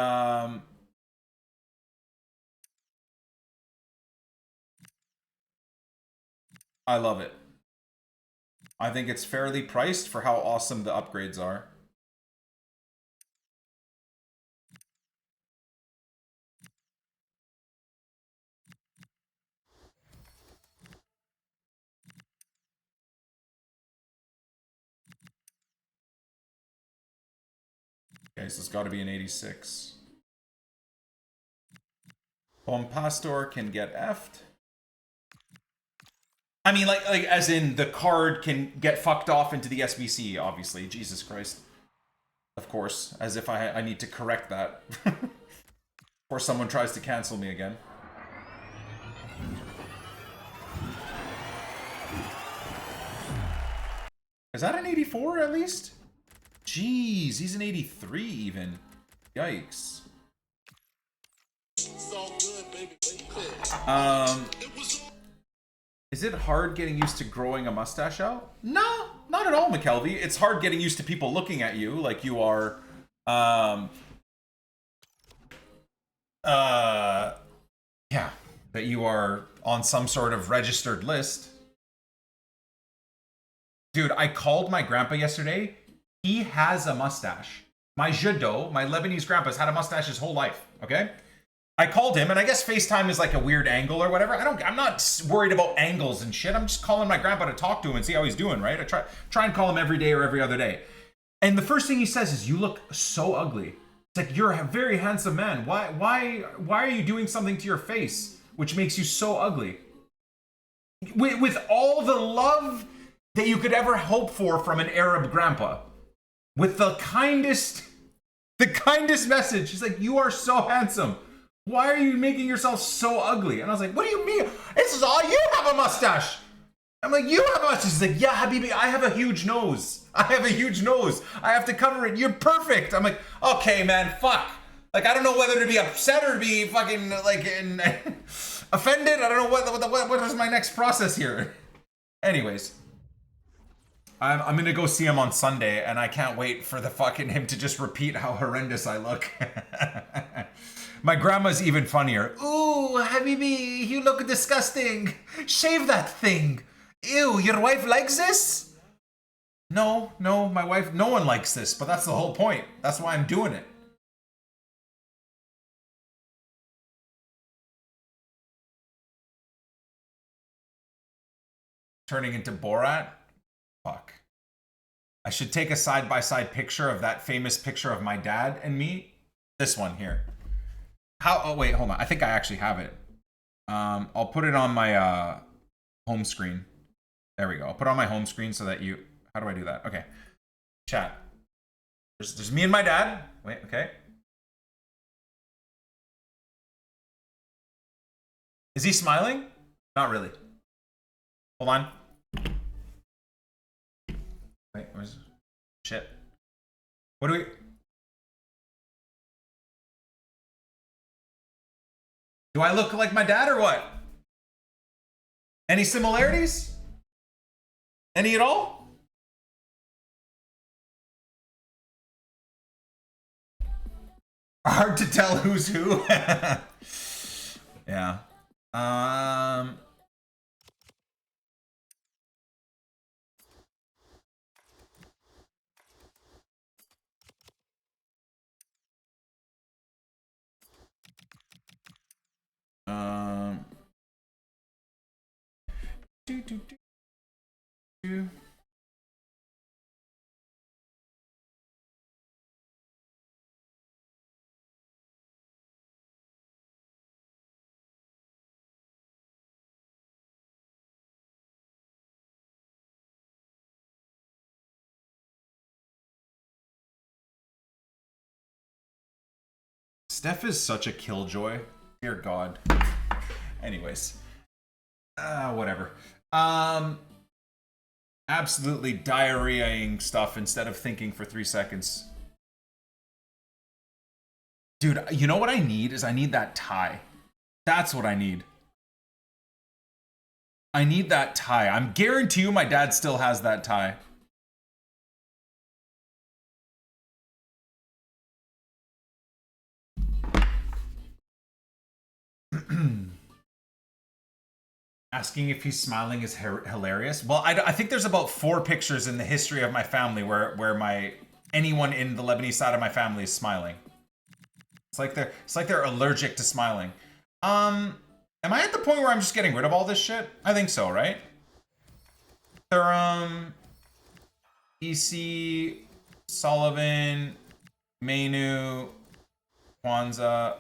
I love it. I think it's fairly priced for how awesome the upgrades are. Okay, so it's got to be an 86. Pastor can get effed. I mean, like as in the card can get fucked off into the SBC, obviously. Jesus Christ. Of course, as if I need to correct that. Or someone tries to cancel me again. Is that an 84 at least? Jeez, he's an 83 even. Yikes. Is it hard getting used to growing a mustache out? No, not at all, McKelvey. It's hard getting used to people looking at you like you are, yeah, that you are on some sort of registered list. Dude, I called my grandpa yesterday. He has a mustache. My Judo, my Lebanese grandpa's had a mustache his whole life, okay? I called him, and I guess FaceTime is like a weird angle or whatever. I'm not worried about angles and shit. I'm just calling my grandpa to talk to him and see how he's doing, right? I try and call him every day or every other day. And the first thing he says is, "You look so ugly." It's like, "You're a very handsome man. Why are you doing something to your face which makes you so ugly?" With all the love that you could ever hope for from an Arab grandpa, with the kindest message, he's like, "You are so handsome. Why are you making yourself so ugly?" And I was like, "What do you mean? This is all you have a mustache." I'm like, "You have a mustache." He's like, "Yeah, Habibi, I have a huge nose. I have to cover it. You're perfect." I'm like, "Okay, man, fuck." Like, I don't know whether to be upset or to be fucking like offended. I don't know what is my next process here. Anyways, I'm gonna go see him on Sunday, and I can't wait for the fucking him to just repeat how horrendous I look. My grandma's even funnier. "Ooh, Habibi, you look disgusting. Shave that thing. Ew, your wife likes this?" No, my wife, no one likes this, but that's the whole point. That's why I'm doing it. Turning into Borat? Fuck. I should take a side-by-side picture of that famous picture of my dad and me. This one here. Oh wait, hold on. I think I actually have it. I'll put it on my home screen. There we go. I'll put it on my home screen so that you... How do I do that? Okay. Chat. There's me and my dad. Wait, okay. Is he smiling? Not really. Hold on. Wait, where's... Shit. What do we... Do I look like my dad or what? Any similarities? Any at all? Hard to tell who's who. Yeah. Do, do, do, do. Steph is such a killjoy. Dear God. Anyways. Whatever. Absolutely diarrheaing stuff instead of thinking for 3 seconds. Dude, you know what I need is I need that tie. That's what I need. I need that tie. I'm guarantee you my dad still has that tie. Asking if he's smiling is hilarious. Well, I think there's about 4 pictures in the history of my family where anyone in the Lebanese side of my family is smiling. It's like they're allergic to smiling. Am I at the point where I'm just getting rid of all this shit? I think so, right? Thuram, EC, Sullivan, Mainu, Kwanzaa.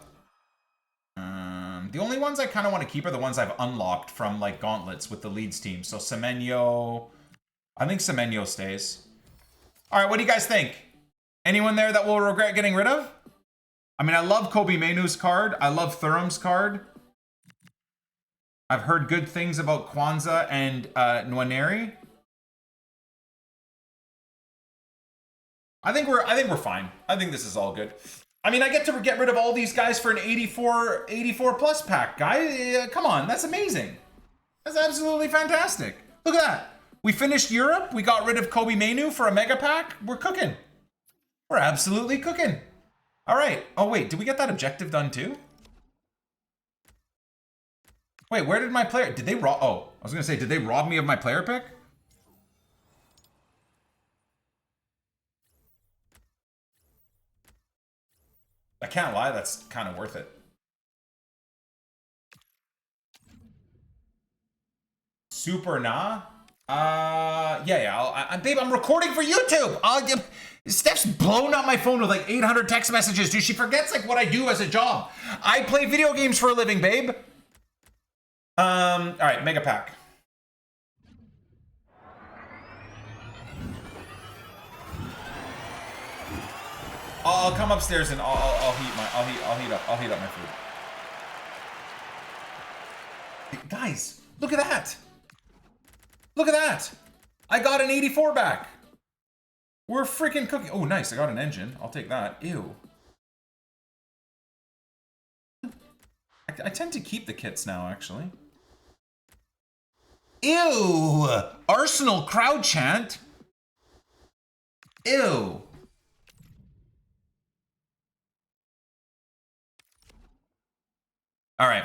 The only ones I kind of want to keep are the ones I've unlocked from like gauntlets with the Leeds team. So Semenyo, I think Semenyo stays. All right, what do you guys think? Anyone there that will regret getting rid of? I mean, I love Kobe Mainoo's card. I love Thuram's card. I've heard good things about Kwanzaa and Nwaneri. I think we're fine. I think this is all good. I mean, I get to get rid of all these guys for an 84 plus pack, guys. Come on, that's amazing. That's absolutely fantastic. Look at that. We finished Europe. We got rid of Kobe Mainoo for a mega pack. We're cooking. We're absolutely cooking. All right. Oh, wait. Did we get that objective done too? Wait, where did my player... Did they rob... Oh, I was going to say, did they rob me of my player pick? I can't lie, that's kind of worth it. Super nah? Yeah. Babe, I'm recording for YouTube. Steph's blown up my phone with like 800 text messages. Dude, she forgets like what I do as a job. I play video games for a living, babe. All right, mega pack. I'll come upstairs and I'll heat up my food. Guys, look at that. Look at that. I got an 84 back. We're freaking cooking. Oh, nice. I got an engine. I'll take that. Ew. I tend to keep the kits now, actually. Ew. Arsenal crowd chant. Ew. All right.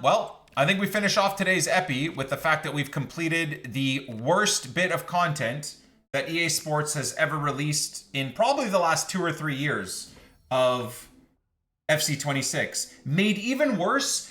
Well, I think we finish off today's epi with the fact that we've completed the worst bit of content that EA Sports has ever released in probably the last 2 or 3 years of FC 26. Made even worse